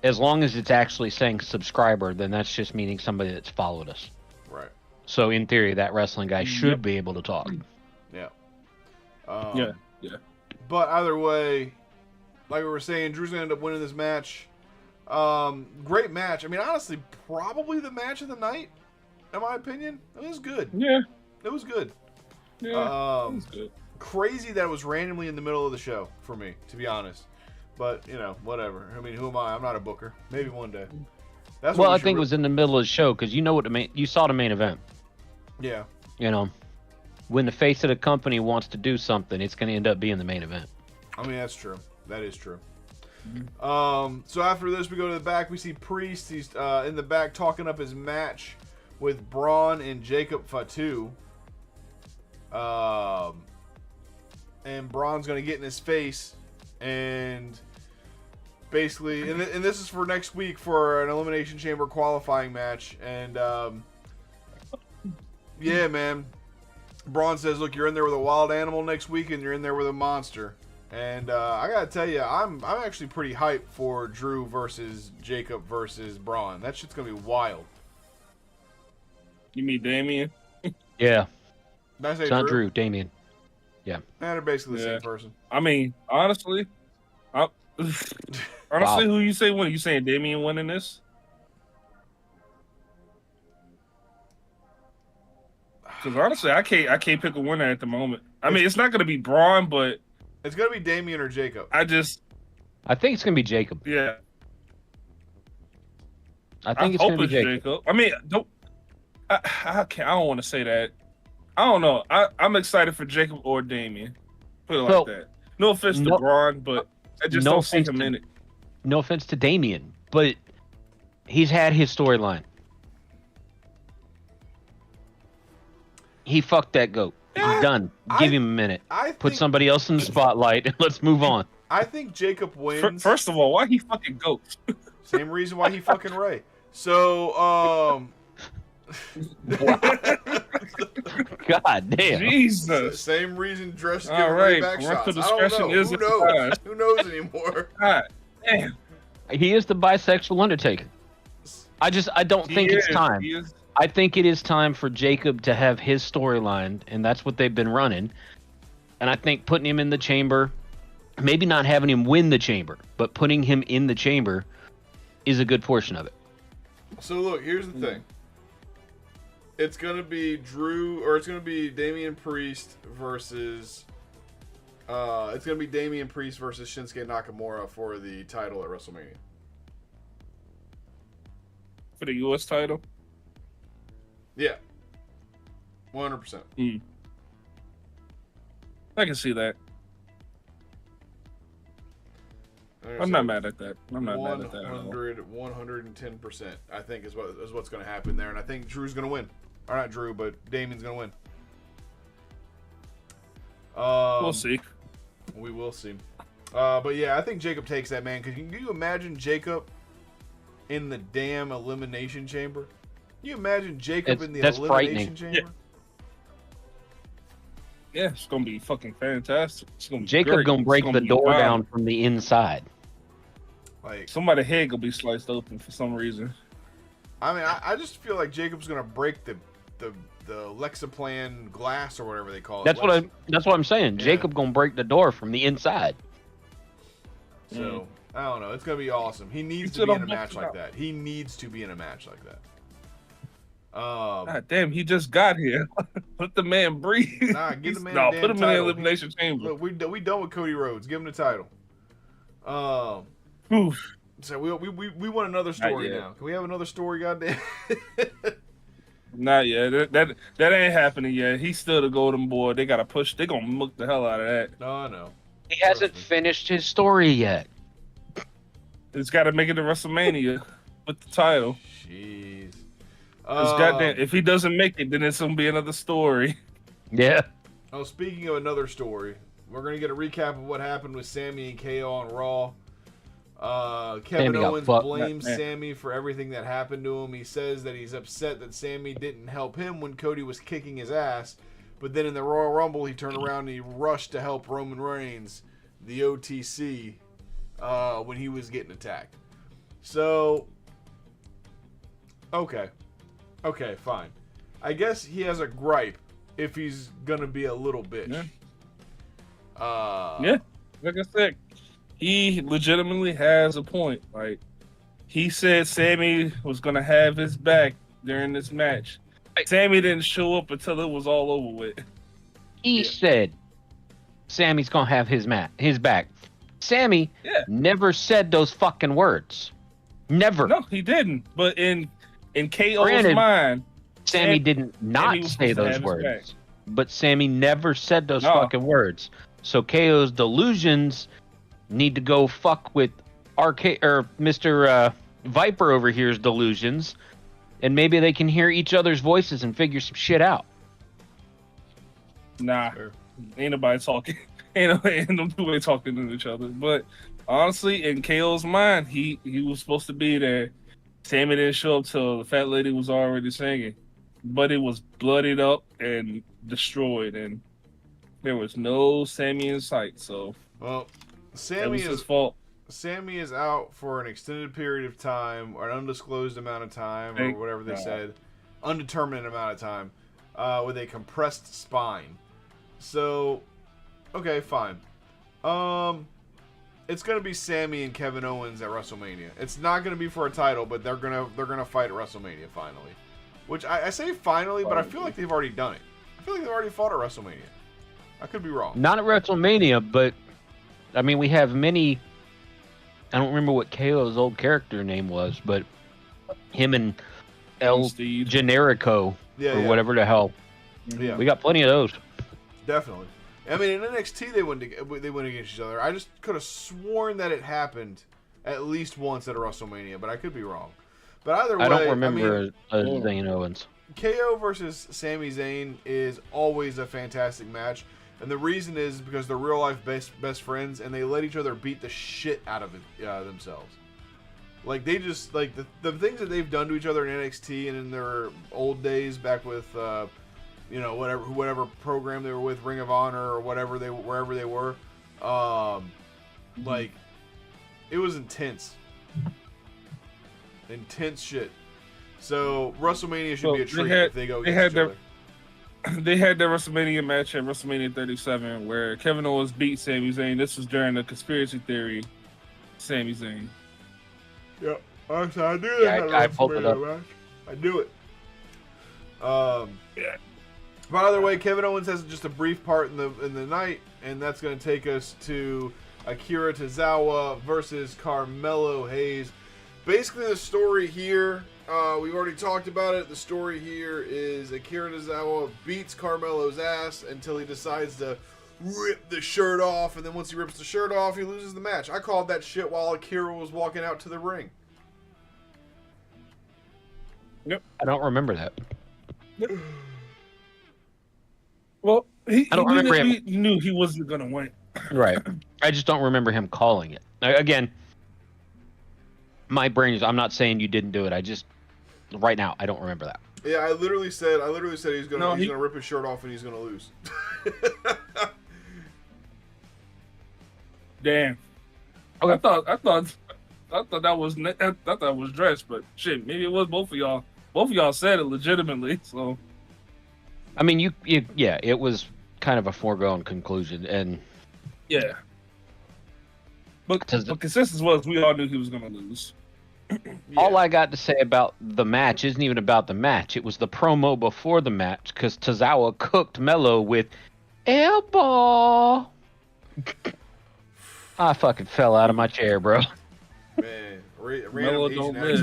as long as it's actually saying subscriber, then that's just meaning somebody that's followed us. Right. So in theory, that wrestling guy should be able to talk. Yeah. Yeah. But either way, like we were saying, Drew's gonna end up winning this match. Great match. I mean, honestly, probably the match of the night, in my opinion. It was good. Yeah. It was good. Yeah. It was good. Crazy that it was randomly in the middle of the show for me, to be honest. But whatever. I mean, who am I? I'm not a booker. Maybe one day. Well, I think it was in the middle of the show because you know what you saw the main event. Yeah. When the face of the company wants to do something, it's going to end up being the main event. I mean, that's true. That is true. So after this, we go to the back. We see Priest. He's in the back talking up his match with Braun and Jacob Fatu. And Braun's going to get in his face and basically, and this is for next week for an Elimination Chamber qualifying match. And yeah, man. Braun says, look, you're in there with a wild animal next week and you're in there with a monster. And I gotta tell you, I'm actually pretty hyped for Drew versus Jacob versus Braun. That shit's gonna be wild. You mean Damien? Yeah. Did I say it's not Drew, Damien. Yeah. They're basically the same person. I mean, honestly, who you say winning? You saying Damien winning this? Because honestly, I can't pick a winner at the moment. I mean, it's not gonna be Braun, but it's gonna be Damien or Jacob. I think it's gonna be Jacob. Yeah. I think it's gonna be Jacob. I mean, I don't want to say that. I don't know. I'm excited for Jacob or Damien. Put it like that. No offense to Braun, but I just don't see him in it. No offense to Damien, but he's had his storyline. He fucked that goat. He's done. Give him a minute. Put somebody else in the spotlight and let's move on. I think Jacob wins. First of all, why he fucking goat? Same reason why he fucking Ray. So, God damn. Jesus. Same reason Dress all right. Back shots. I don't know. Who knows? Who knows anymore? God damn. He is the bisexual Undertaker. I don't think it's time. I think it is time for Jacob to have his storyline, and that's what they've been running. And I think putting him in the chamber, maybe not having him win the chamber, but putting him in the chamber is a good portion of it. So look, here's the thing. It's gonna be Damian Priest versus Shinsuke Nakamura for the title at WrestleMania. For the U.S. title? Yeah. 100%. I can see that. I'm not mad at that. I'm not mad at that at all. 110%, I think, is what's going to happen there. And I think Drew's going to win. Or not Drew, but Damien's going to win. We'll see. We will see. But yeah, I think Jacob takes that, man. Can you imagine Jacob in the damn Elimination Chamber? Can you imagine Jacob in the Elimination Chamber? Yeah, it's going to be fucking fantastic. Jacob going to break the door down from the inside. Like, somebody's head going to be sliced open for some reason. I mean, I just feel like Jacob's going to break the Lexaplan glass or whatever they call it. That's what I'm saying. Yeah. Jacob going to break the door from the inside. So, I don't know. It's going to be awesome. He needs to be in a match like that. He needs to be in a match like that. God damn, he just got here. Let the man breathe. Nah, give the man a damn put him title. in the Elimination Chamber. Look, we done with Cody Rhodes. Give him the title. So we want another story now. Can we have another story, goddamn? Not yet. That ain't happening yet. He's still the golden boy. They gotta push. They gonna milk the hell out of that. No. He hasn't finished his story yet. He's got to make it to WrestleMania with the title. Jeez. Goddamn, if he doesn't make it, then it's gonna be another story. Yeah. Oh, speaking of another story, we're gonna get a recap of what happened with Sammy and KO on Raw. Kevin Sammy got Owens fucked. blames Sammy for everything that happened to him. He says that he's upset that Sammy didn't help him when Cody was kicking his ass. But then in the Royal Rumble, he turned around and he rushed to help Roman Reigns, the OTC, when he was getting attacked. So, okay, fine. I guess he has a gripe if he's gonna be a little bitch. Yeah, like I said, he legitimately has a point. Like, he said Sammy was gonna have his back during this match. Sammy didn't show up until it was all over with. He said Sammy's gonna have his back. Sammy never said those fucking words. Never. No, he didn't. But in KO's Granted, mind, Sammy did not say those words. But Sammy never said those fucking words. So KO's delusions need to go fuck with Mr. Viper over here's delusions, and maybe they can hear each other's voices and figure some shit out. Nah, ain't nobody talking. Ain't nobody talking to each other. But honestly, in KO's mind, he was supposed to be there. Sammy didn't show up till the fat lady was already singing, but it was bloodied up and destroyed, and there was no Sammy in sight. So, well, that was his fault. Sammy is out for an extended period of time, or an undisclosed amount of time, or whatever they said, undetermined amount of time, with a compressed spine. So, okay, fine. It's gonna be Sammy and Kevin Owens at WrestleMania. It's not gonna be for a title, but they're gonna fight at WrestleMania finally. Which I say finally, but I feel like they've already done it. I feel like they've already fought at WrestleMania. I could be wrong. Not at WrestleMania, but I mean, we have many. I don't remember what KO's old character name was, but him and El Generico or whatever the hell. Yeah, we got plenty of those. Definitely. I mean, in NXT they went against each other. I just could have sworn that it happened at least once at a WrestleMania, but I could be wrong. But either way, I don't remember Zayn Owens. KO versus Sami Zayn is always a fantastic match, and the reason is because they're real life best friends, and they let each other beat the shit out of themselves. Like, they just like the things that they've done to each other in NXT and in their old days back with whatever program they were with, Ring of Honor or wherever they were, like, it was intense shit. So WrestleMania should be a treat if they go against each other. They had their WrestleMania match at WrestleMania 37 where Kevin Owens beat Sami Zayn. This was during the conspiracy theory Sami Zayn. Yep. Actually, I do that. I pulled it up. Match. I do it. But either way, Kevin Owens has just a brief part in the night, and that's going to take us to Akira Tozawa versus Carmelo Hayes. Basically, the story here, we've already talked about it. The story here is Akira Tozawa beats Carmelo's ass until he decides to rip the shirt off, and then once he rips the shirt off, he loses the match. I called that shit while Akira was walking out to the ring. Yep. I don't remember that. Yep. Well, he knew he wasn't going to win. Right. I just don't remember him calling it. Again, my brain is, I'm not saying you didn't do it. I just, right now, I don't remember that. Yeah, I literally said he's gonna rip his shirt off and he's gonna lose. Damn. Okay. I thought that was dressed, but shit, maybe it was both of y'all. Both of y'all said it legitimately, so. I mean, it was kind of a foregone conclusion, and yeah. But the consensus was we all knew he was gonna lose. All I got to say about the match isn't even about the match. It was the promo before the match, because Tozawa cooked Melo with elbow. I fucking fell out of my chair, bro. Man, Melo don't miss.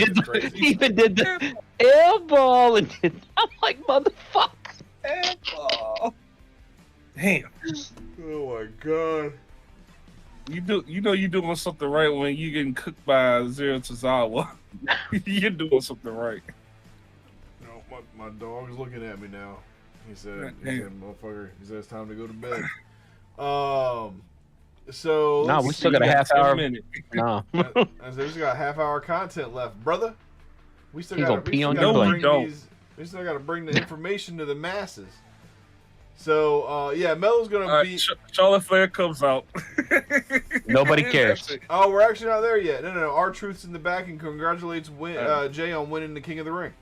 He even did the elbow, and I'm like, motherfucker. Elbow. Damn. Oh my god. You're doing something right when you're getting cooked by Zero Tozawa. You're doing something right. No, my dog's looking at me now. He said, motherfucker, he said it's time to go to bed. So No, let's we still see. got a half 10 hour. minutes. No. I said, we still got half-hour content left, brother. We still He's got gonna pee on your butt. bring No, we these. We still got to bring the information to the masses. So yeah, Melo's gonna All right, beat. Charlotte Flair comes out. Nobody That's cares. it. Oh, we're actually not there yet. No. R-Truth's in the back and congratulates Jay on winning the King of the Ring.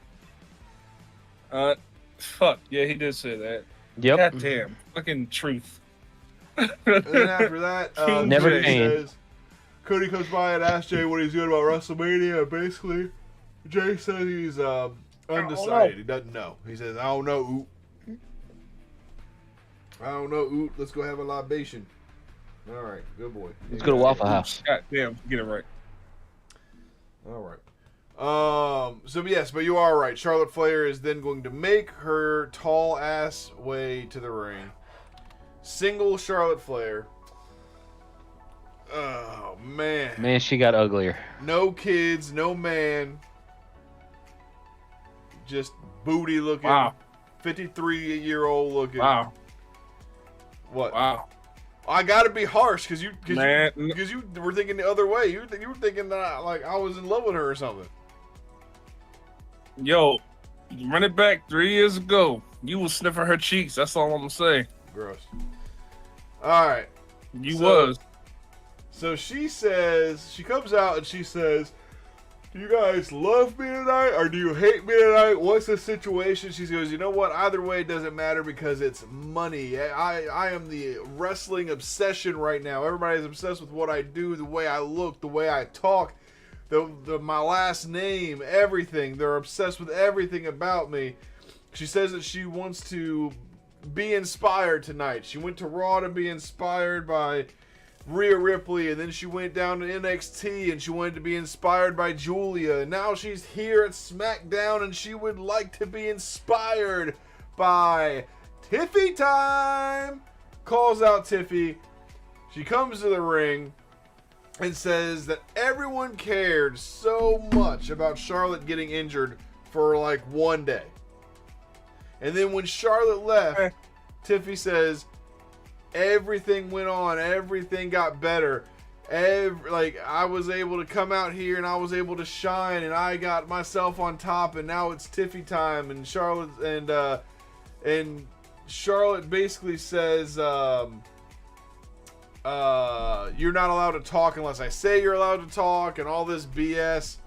Fuck yeah, he did say that. Yep. God damn, fucking truth. And then after that, Never Jay changed. says, Cody comes by and asks Jay what he's doing about WrestleMania. Basically, Jay says he's undecided. He doesn't know. He says, I don't know, oot. I don't know, oot. Let's go have a libation. All right, good boy. Let's go to Waffle House. God damn, get it right. All right. So yes, but you are right. Charlotte Flair is then going to make her tall ass way to the ring. Single Charlotte Flair. Oh man. Man, she got uglier. No kids, no man. Just booty looking. Wow. 53-year-old looking. Wow. What? Wow. I gotta be harsh because you Man. were thinking the other way. You were thinking that I was in love with her or something. Yo, run it back 3 years ago. You was sniffing her cheeks. That's all I'm gonna say. Gross. All right. You So- was. So she says, she comes out and she says, do you guys love me tonight or do you hate me tonight? What's the situation? She goes, you know what? Either way, it doesn't matter because it's money. I am the wrestling obsession right now. Everybody's obsessed with what I do, the way I look, the way I talk, my last name, everything. They're obsessed with everything about me. She says that she wants to be inspired tonight. She went to Raw to be inspired by Rhea Ripley, and then she went down to NXT and she wanted to be inspired by Julia. And now she's here at Smackdown and she would like to be inspired by Tiffy Time. Calls out Tiffy. She comes to the ring and says that everyone cared so much about Charlotte getting injured for like one day. And then when Charlotte left, Tiffy says, everything went on. Everything got better. I was able to come out here and I was able to shine and I got myself on top and now it's Tiffy time. And Charlotte and Charlotte basically says, you're not allowed to talk unless I say you're allowed to talk and all this BS.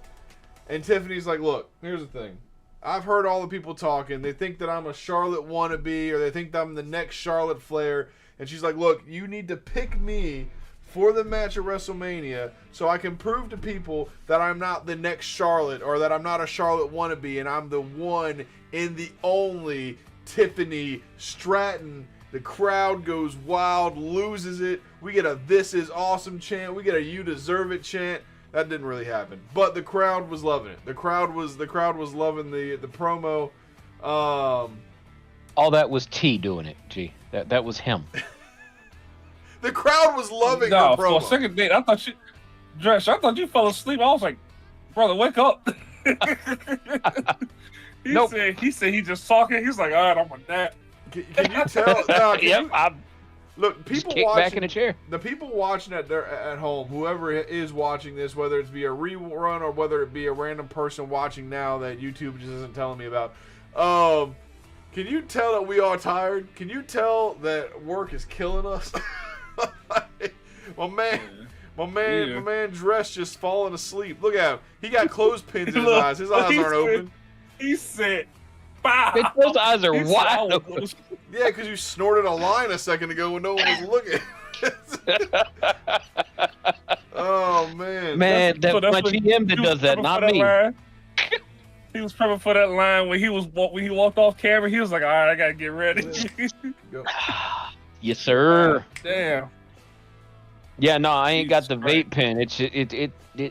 And Tiffany's like, look, here's the thing. I've heard all the people talking. They think that I'm a Charlotte wannabe or they think that I'm the next Charlotte Flair. And she's like, look, you need to pick me for the match at WrestleMania so I can prove to people that I'm not the next Charlotte or that I'm not a Charlotte wannabe and I'm the one and the only Tiffany Stratton. The crowd goes wild, loses it. We get a "This is awesome" chant. We get a "You deserve it" chant. That didn't really happen, but the crowd was loving it. The crowd was loving the promo. All that was T doing it, G. That was him. The crowd was loving her No, promo. for a second date, I thought you fell asleep. I was like, brother, wake up. Nope. He said he just talking. He's like, all right, I'm a nap. Can you tell? No, Yep, I'm look, just people kicked watching back in a chair. the people watching at home, whoever is watching this, whether it's via rerun or whether it be a random person watching now that YouTube just isn't telling me about. Can you tell that we are tired? Can you tell that work is killing us? my man dress just falling asleep. Look at him. He got clothespins in his eyes. His eyes aren't open. He said, "Bah." Those eyes are He said, wide "I open. was- Yeah, because you snorted a line a second ago when no one was looking. Oh man. Man, So that's my what GM that he does was that, prepping not for me. line. He was prepping for that line when he walked off camera. He was like, all right, I gotta get ready. Go. Yes, sir. Damn. Yeah, no, I ain't got the Jesus vape pen. It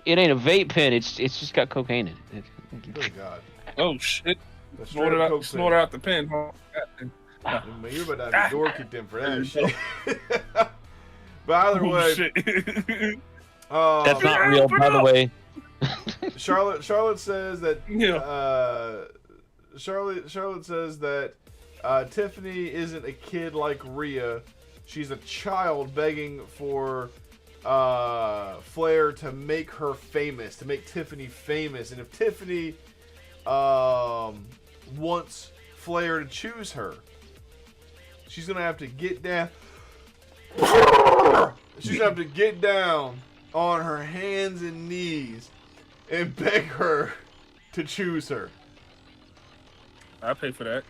ain't a vape pen. It's just got cocaine in it. Good God. Oh shit. That's straight up coke Snort out the pen, huh? Goddamn. Man, you're about to have your door kicked in for that shit. But either Oh, way, shit. That's not real, by the way. Charlotte says that Yeah. Charlotte says that Tiffany isn't a kid like Rhea, She's a child begging for Flair to make her famous, to make Tiffany famous. And if Tiffany wants Flair to choose her, she's going to have to get down. She's going to have to get down on her hands and knees and beg her to choose her. I pay for that.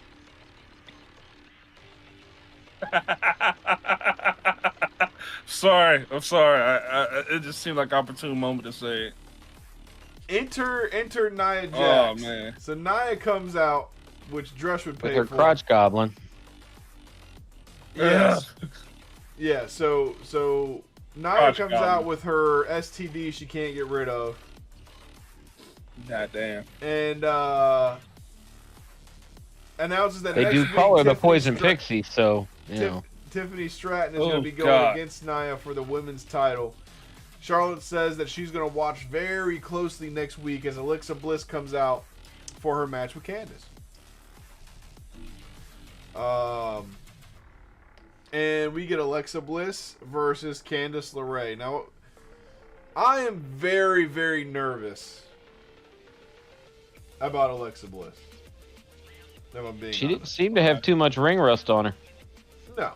I'm sorry. It just seemed like an opportune moment to say it. Enter Nia Jax. Oh, man. So Nia comes out, which Drush would pay With her for. crotch goblin. Yes. Yeah, so Nia Crotch comes goblin. out with her STD she can't get rid of. God damn. And announces that They next do week, call her the Tiffany Poison Pixie, so, you know. Tiffany Stratton is Oh, going to be going God. against Nia for the women's title. Charlotte says that she's going to watch very closely next week as Alexa Bliss comes out for her match with Candice. And we get Alexa Bliss versus Candice LeRae. Now, I am very, very nervous about Alexa Bliss. If I'm being She didn't honest. seem to have too much ring rust on her. No.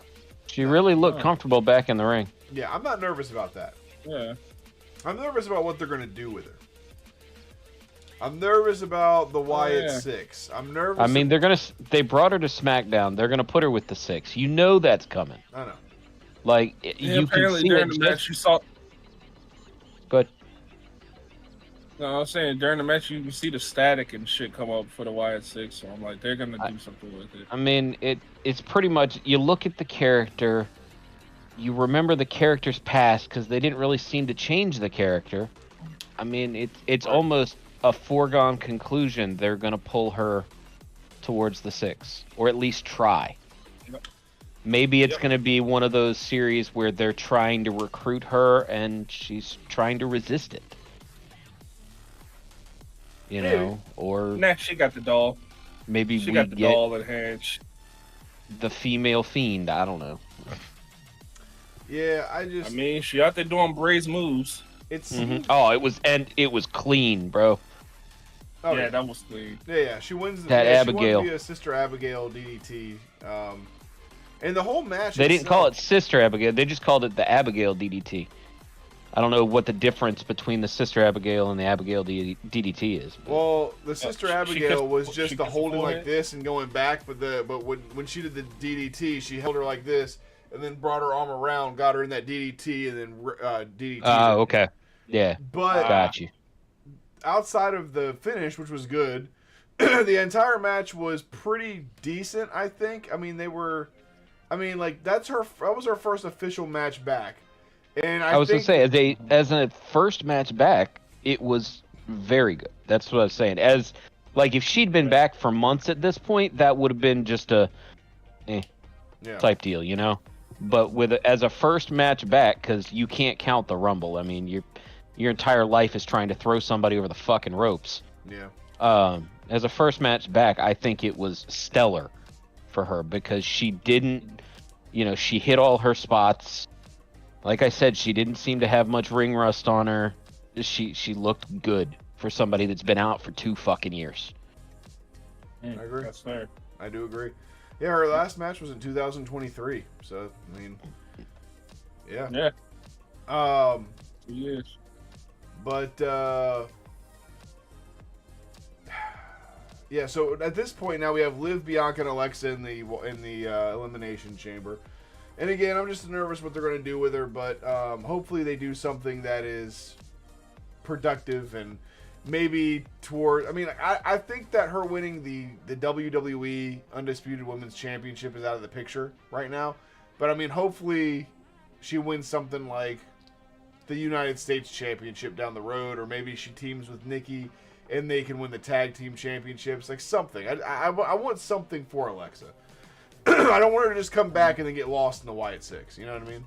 She really looked comfortable back in the ring. Yeah, I'm not nervous about that. Yeah. I'm nervous about what they're going to do with her. I'm nervous about the Wyatt yeah. Six. I'm nervous. I mean, they brought her to SmackDown. They're gonna put her with the 6. You know that's coming. I know. Like Yeah, you can apparently see during it the match just. you saw. But No, I was saying during the match you can see the static and shit come up for the Wyatt Six. So I'm like, they're gonna do something with it. I mean, it's pretty much you look at the character, you remember the character's past because they didn't really seem to change the character. I mean, it's almost a foregone conclusion they're gonna pull her towards the 6, or at least try. Yep. Maybe it's Yep. gonna be one of those series where they're trying to recruit her and she's trying to resist it. You know, or Nah, she got the doll. maybe She we got the get doll at hand. the female fiend. I don't know. Yeah, I mean, she out there doing Bray's moves. it's Oh, it was clean, bro. oh, yeah, that was clean. yeah. She wins That She Abigail. won via Sister Abigail DDT. And the whole match. They didn't call it itself- Sister Abigail. They just called it the Abigail DDT. I don't know what the difference between the Sister Abigail and the Abigail DDT is. but- Well, the Sister she Abigail kissed- was she just the kissed holding the like forehead? this and going back, but when she did the DDT, she held her like this and then brought her arm around, got her in that DDT, and then DDT. her. Oh, okay. Yeah, But got you. outside of the finish, which was good, the entire match was pretty decent. I think. I mean, that was her first official match back, and I was gonna say as a first match back, it was very good. That's what I was saying. As like if she'd been back for months at this point, that would have been just a yeah. type deal, you know. But as a first match back, because you can't count the Rumble. I mean, your entire life is trying to throw somebody over the fucking ropes. Yeah. As a first match back, I think it was stellar for her because she didn't, she hit all her spots. Like I said, she didn't seem to have much ring rust on her. She looked good for somebody that's been out for 2 fucking years. I agree. That's fair. I do agree. Yeah, her last match was in 2023. So I mean, yeah. Yeah. Yes. But yeah. So at this point now we have Liv, Bianca, and Alexa in the Elimination Chamber. And again, I'm just nervous what they're going to do with her, but hopefully they do something that is productive and maybe toward. I mean, I think that her winning the WWE Undisputed Women's Championship is out of the picture right now. But I mean, hopefully she wins something like the United States Championship down the road, or maybe she teams with Nikki and they can win the tag team championships, like something. I want something for Alexa. I don't want her to just come back and then get lost in the Wyatt Six. You know what I mean?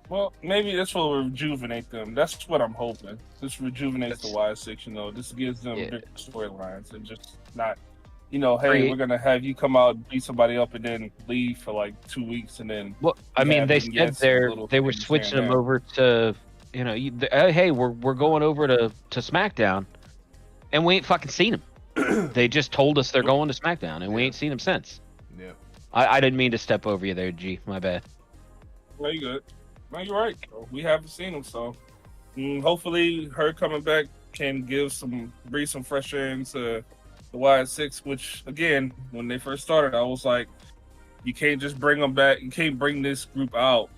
Well, maybe this will rejuvenate them. That's what I'm hoping. This rejuvenates the Wyatt Six. This gives them big storylines and just not you know, hey, Create- we're gonna have you come out and beat somebody up and then leave for like 2 weeks and then. Well, I mean, have they vignettes said and little they were things switching here and them over to, hey, we're going over to Smackdown, and we ain't fucking seen them. They just told us they're going to Smackdown, and we Yeah. ain't seen them since. Yeah. I didn't mean to step over you there, G. My bad. No, you good. No, you're right. We haven't seen them, so hopefully her coming back can breathe some fresh air into the Y6. Which again, when they first started, I was like, you can't just bring them back. You can't bring this group out,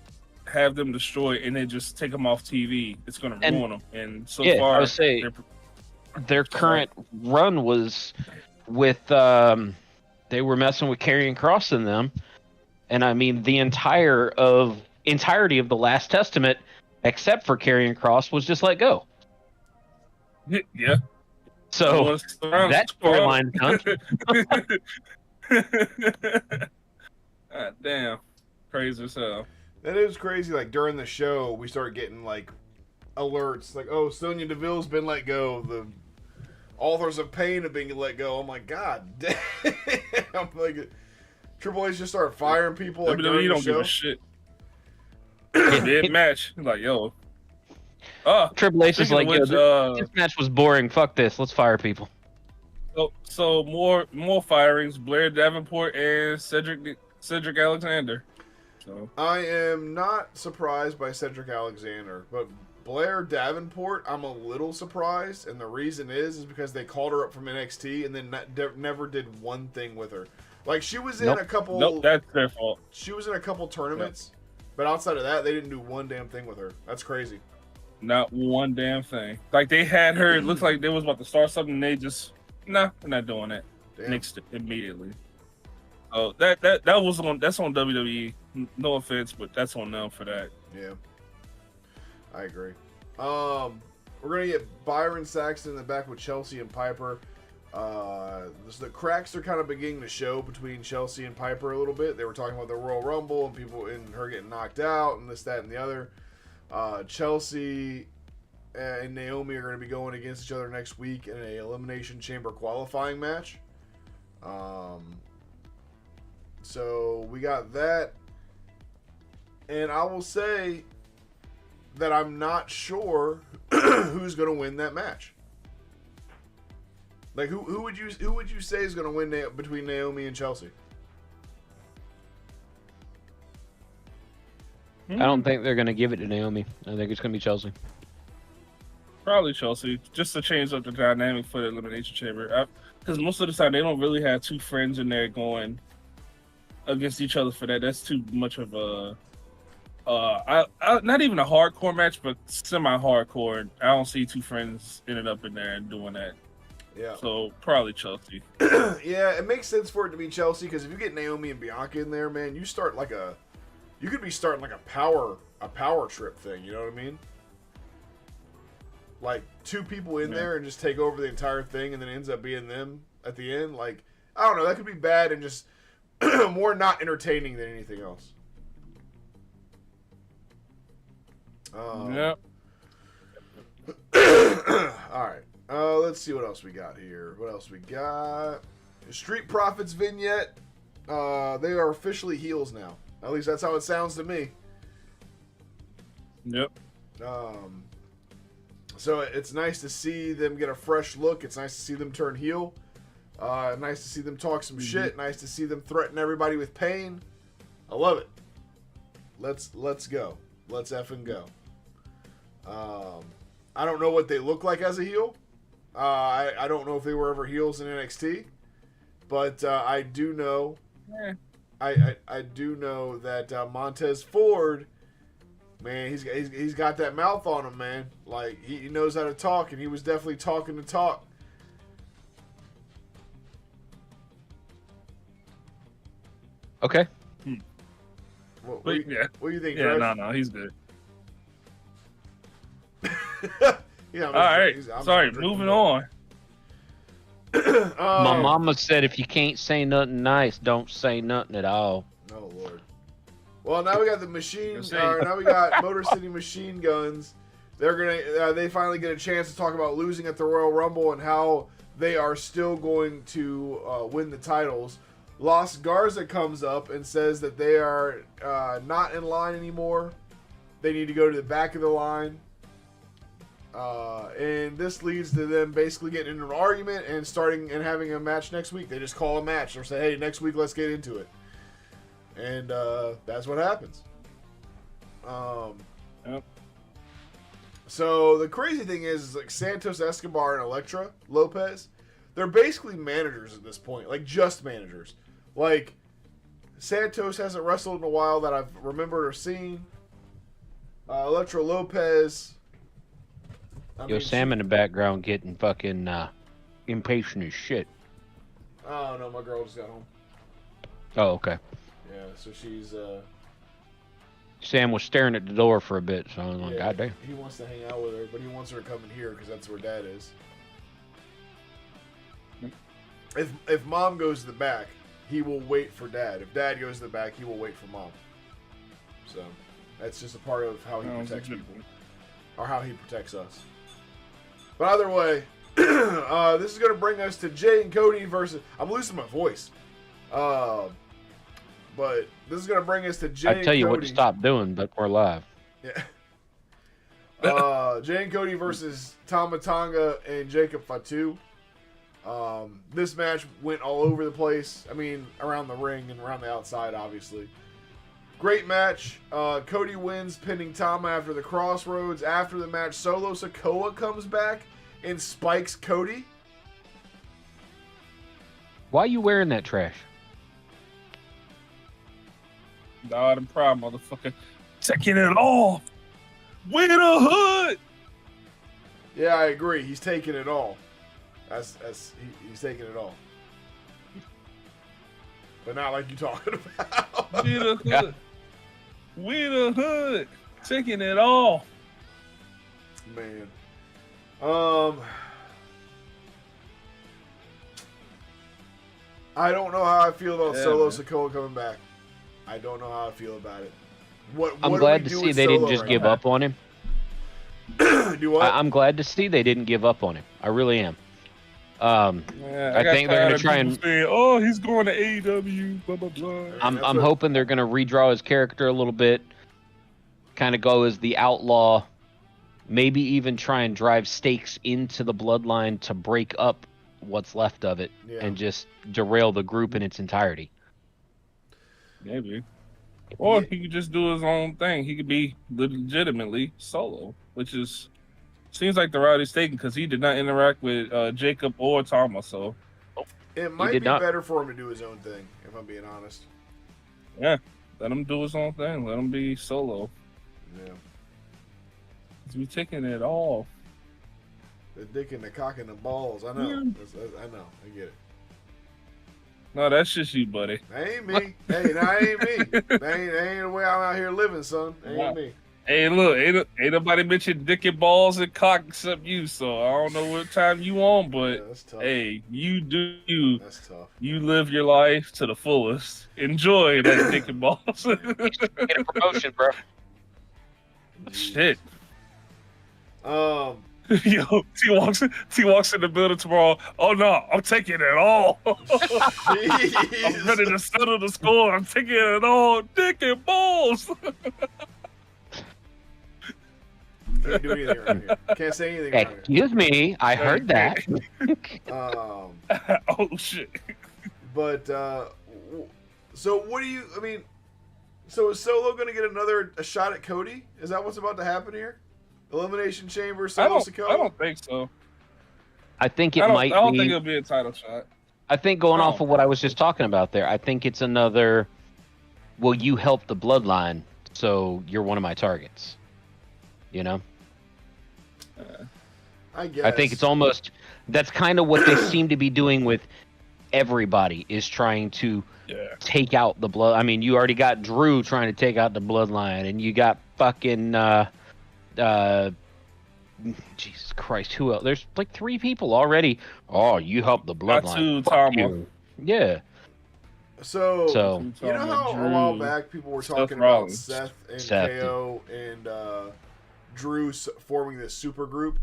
have them destroyed, and then just take them off TV. It's gonna And- ruin them. And so yeah, far, I would say their current run was with they were messing with Karrion Kross in them, and I mean the entirety of the Last Testament, except for Karrion Kross, was just let go. yeah. So that storyline done. God damn, crazy as hell. That is crazy. Like during the show, we start getting like alerts, like, "Oh, Sonya Deville's been let go. The authors of Pain have been let go." I'm like, God damn! I'm like, Triple H just started firing people like WWE during the don't give show. a shit. Mid match, like yo. Triple H is like, speaking of yo, which, this match was boring. Fuck this. Let's fire people. So more firings. Blair Davenport and Cedric Alexander. So I am not surprised by Cedric Alexander, but Blair Davenport, I'm a little surprised, and the reason is because they called her up from NXT and then never did one thing with her. Like she was in a couple. Nope, that's their fault. She was in a couple tournaments, but outside of that, they didn't do one damn thing with her. That's crazy. Not one damn thing. Like they had her. It looked like they was about to start something. And they just we're not doing it. Damn. Nixed it immediately. Oh, that's on WWE. No offense, but that's on them for that. Yeah, I agree. We're gonna get Byron Saxton in the back with Chelsea and Piper. The cracks are kind of beginning to show between Chelsea and Piper a little bit. They were talking about the Royal Rumble and people and her getting knocked out and this, that, and the other. Chelsea and Naomi are going to be going against each other next week in a Elimination Chamber qualifying match. So we got that. And I will say that I'm not sure who's going to win that match. Like who would you say is going to win between Naomi and Chelsea? I don't think they're gonna give it to Naomi. I think it's gonna be Chelsea. Probably Chelsea, just to change up the dynamic for the Elimination Chamber. Because most of the time they don't really have two friends in there going against each other for that. That's too much of a not even a hardcore match, but semi-hardcore. I don't see two friends ended up in there and doing that. Yeah. So probably Chelsea. Yeah, it makes sense for it to be Chelsea because if you get Naomi and Bianca in there, man, you could be starting like a power trip thing. You know what I mean? Like two people in there and just take over the entire thing, and then it ends up being them at the end. Like I don't know, that could be bad and just more not entertaining than anything else. Yep. All right. Let's see what else we got here. What else we got? Street Profits vignette. They are officially heels now. At least that's how it sounds to me. Yep. So it's nice to see them get a fresh look. It's nice to see them turn heel. Nice to see them talk some shit. Nice to see them threaten everybody with pain. I love it. Let's go. Let's effing go. I don't know what they look like as a heel. I don't know if they were ever heels in NXT, but I do know. I do know that Montez Ford, man, he's got that mouth on him, man. Like he knows how to talk, and he was definitely talking the talk. Okay. What But, do you think, Yeah, Trev? no, he's good. Yeah, All right. I'm Sorry, drinking moving milk. on. My mama said if you can't say nothing nice, don't say nothing at all. Oh Lord. Well, now we got the machine. You're saying- Now we got Motor City Machine Guns they finally get a chance to talk about losing at the Royal Rumble and how they are still going to win the titles. Los Garza comes up and says that they are not in line anymore. They need to go to the back of the line. And this leads to them basically getting into an argument and starting and having a match next week. They just call a match or say, hey, next week let's get into it. And that's what happens. Yep. So the crazy thing is like Santos Escobar and Elektra Lopez, they're basically managers at this point, like just managers. Like Santos hasn't wrestled in a while that I've remembered or seen. Elektra Lopez. Sam in the background getting fucking impatient as shit. Oh no, my girl just got home. Oh, okay. Yeah, so she's Sam was staring at the door for a bit, so I was like, yeah, God damn. he wants to hang out with her, but he wants her to come in here because that's where Dad is. If Mom goes to the back, he will wait for Dad. If Dad goes to the back, he will wait for Mom. So that's just a part of how he protects people, or how he protects us. But either way, this is going to bring us to Jay and Cody versus. I'm losing my voice. But this is going to bring us to Jay and Cody. I tell you what to stop doing, but we're live. Yeah. Jay and Cody versus Tama Tonga and Jacob Fatu. This match went all over the place. I mean, around the ring and around the outside, obviously. Great match. Cody wins, pinning Tama after the Crossroads. After the match, Solo Sikoa comes back and spikes Cody. Why are you wearing that trash? Not a problem, motherfucker. Taking it off. With a hood. Yeah, I agree. He's taking it all. He's taking it all. But not like you talking about. With a hood. Yeah. With a hood. Taking it all. Man. I don't know how I feel about Solo Sikoa coming back. I don't know how I feel about it. I'm glad to see they didn't just give up on him. Do what? I'm glad to see they didn't give up on him. I really am. I think they're going to try and say, "Oh, he's going to AEW." Blah blah blah. I'm hoping they're going to redraw his character a little bit, kind of go as the outlaw, maybe even try and drive stakes into the bloodline to break up what's left of it and just derail the group in its entirety. Maybe. Or he could just do his own thing. He could be legitimately solo, which is seems like the route he's taking because he did not interact with Jacob or Tama. So it might be better for him to do his own thing, if I'm being honest. Yeah, let him do his own thing. Let him be solo. Yeah. He's taking it all. The dick and the cock and the balls. I know. I know. I get it. No, that's just you, buddy. That ain't me. Hey, that ain't me. That ain't the way I'm out here living, son. That ain't me. Hey, look, ain't nobody mentioned dick and balls and cock except you, so I don't know what time you on, but hey, you do you. That's tough. You live your life to the fullest. Enjoy that dick and balls. Get a promotion, bro. Shit. Yo, T walks in the building tomorrow. Oh no, I'm taking it all. I'm ready to settle the score. I'm taking it all. Dick and balls. Can't do anything right here. Can't say anything right here. Excuse me, I heard that. Oh shit. But so what do you? I mean, so is Solo going to get a shot at Cody? Is that what's about to happen here? Elimination Chamber, Solo Sikoa? I don't think so. I think it might be. I don't think it'll be a title shot. I think going off of what I was just talking about there, I think it's another, well, you help the bloodline, so you're one of my targets. You know? I guess. I think it's almost, that's kind of what they seem to be doing with everybody, is trying to take out the blood. I mean, you already got Drew trying to take out the bloodline, and you got fucking... Jesus Christ, who else? There's like 3 people already. Oh, you help the bloodline. Tama. Yeah. So you know how a while back people were talking about Seth and KO and Drew forming this super group.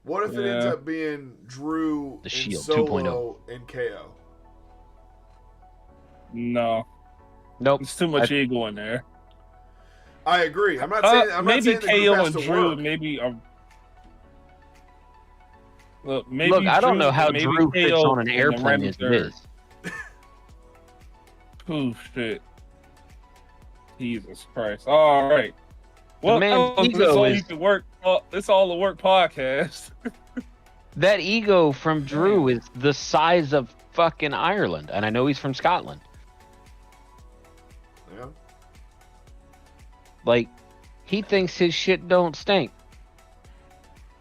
What if it ends up being Drew The and Shield Solo and KO? No, Nope. there's too much ego in there. I agree. I'm not saying. I'm not maybe saying the group KO has and to Drew, work. maybe. Maybe Look, I don't know how maybe Drew fits KO on an and the airplane random as it third. is. Oh shit! Jesus Christ! All right. Well, man's this ego all is- you can work. It's all a work podcast. That ego from Drew is the size of fucking Ireland, and I know he's from Scotland. Yeah. Like, he thinks his shit don't stink.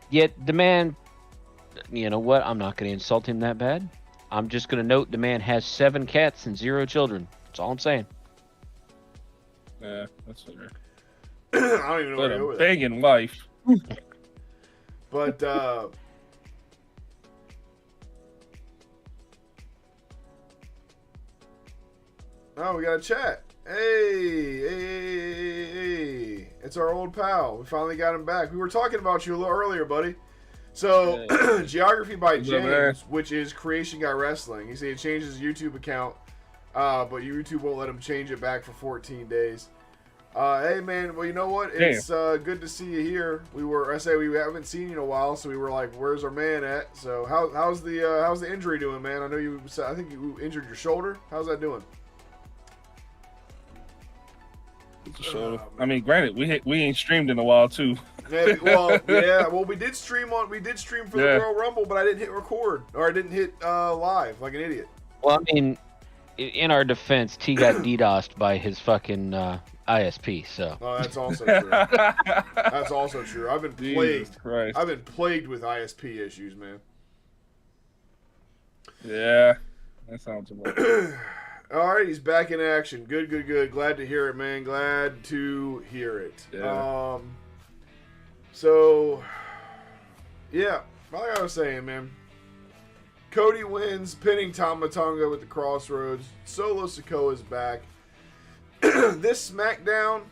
Yet the man, you know what? I'm not going to insult him that bad. I'm just going to note the man has 7 cats and 0 children. That's all I'm saying. Yeah, that's fair. I don't even know where But to go a with that. banging wife. But oh, we got a chat. Hey. It's our old pal. We finally got him back. We were talking about you a little earlier, buddy. So, Geography by What's up, man? James, which is Creation Guy Wrestling. He said he changed his YouTube account, but YouTube won't let him change it back for 14 days. Hey man, well you know what? It's good to see you here. We haven't seen you in a while, so we were like, "Where's our man at?" So how's the injury doing, man? I know I think you injured your shoulder. How's that doing? I mean, granted, we ain't streamed in a while too. Yeah, well we did stream for the Royal Rumble, but I didn't hit record or I didn't hit live like an idiot. Well, I mean, in our defense, T got DDoSed by his fucking ISP, so. Oh, that's also true. That's also true. I've been plagued. Christ. I've been plagued with ISP issues, man. Yeah, that sounds about right. All right, he's back in action. Good. Glad to hear it, man. Glad to hear it. Yeah. So, yeah, like I was saying, man. Cody wins, pinning Tama Tonga with the Crossroads. Solo Sikoa is back. This SmackDown,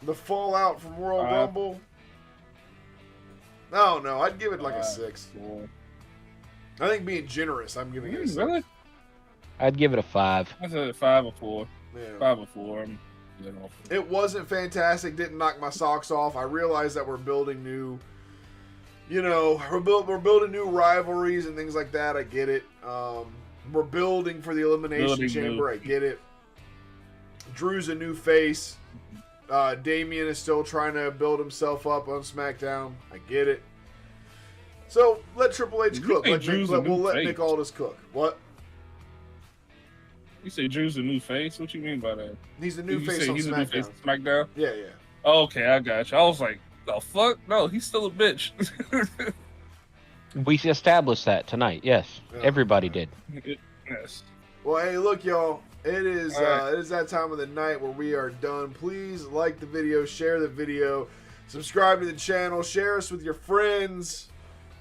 the fallout from Royal Rumble. I don't know. I'd give it like a 6. I think being generous, I'm giving it a 6. Really? I'd give it a 5. I said 5 or 4. Yeah. 5 or 4. It wasn't fantastic. Didn't knock my socks off. I realize that we're building new, we're building new rivalries and things like that. I get it. We're building for the Elimination Chamber. I get it. Drew's a new face. Damian is still trying to build himself up on SmackDown. I get it. So let Triple H cook. We'll let Nick Aldis cook. What? You say Drew's a new face? What you mean by that? He's the new face on he's SmackDown. a new face on SmackDown? Yeah. Okay, I got you. I was like, the fuck? No, he's still a bitch. We established that tonight, yes. Yeah. Everybody did. Yes. Well, hey, look, y'all. It is right. it is that time of the night where we are done. Please like the video, share the video, subscribe to the channel, share us with your friends.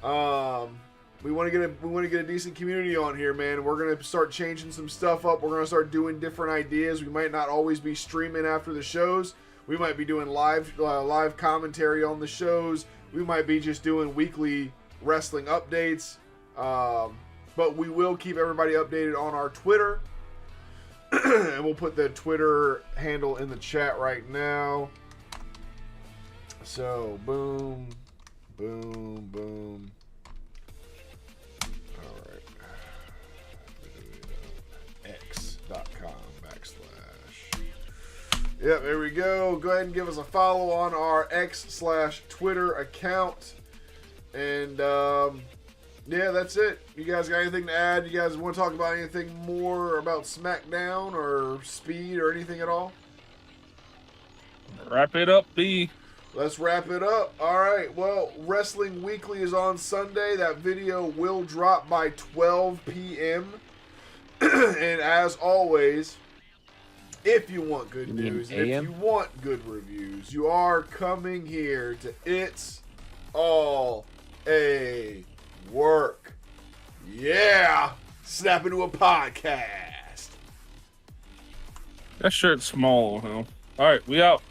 We want to get a decent community on here, man. We're gonna start changing some stuff up. We're gonna start doing different ideas. We might not always be streaming after the shows. We might be doing live commentary on the shows. We might be just doing weekly wrestling updates. But we will keep everybody updated on our Twitter. And we'll put the Twitter handle in the chat right now. So, boom. Alright. X.com/. Yep, there we go. Go ahead and give us a follow on our X/Twitter account. And, yeah, that's it. You guys got anything to add? You guys want to talk about anything more about SmackDown or Speed or anything at all? Wrap it up, B. Let's wrap it up. All right. Well, Wrestling Weekly is on Sunday. That video will drop by 12 p.m. And as always, if you want good news, and if you want good reviews, you are coming here to It's All a Work. Yeah. Snap into a podcast. That shirt's small, huh? All right, we out.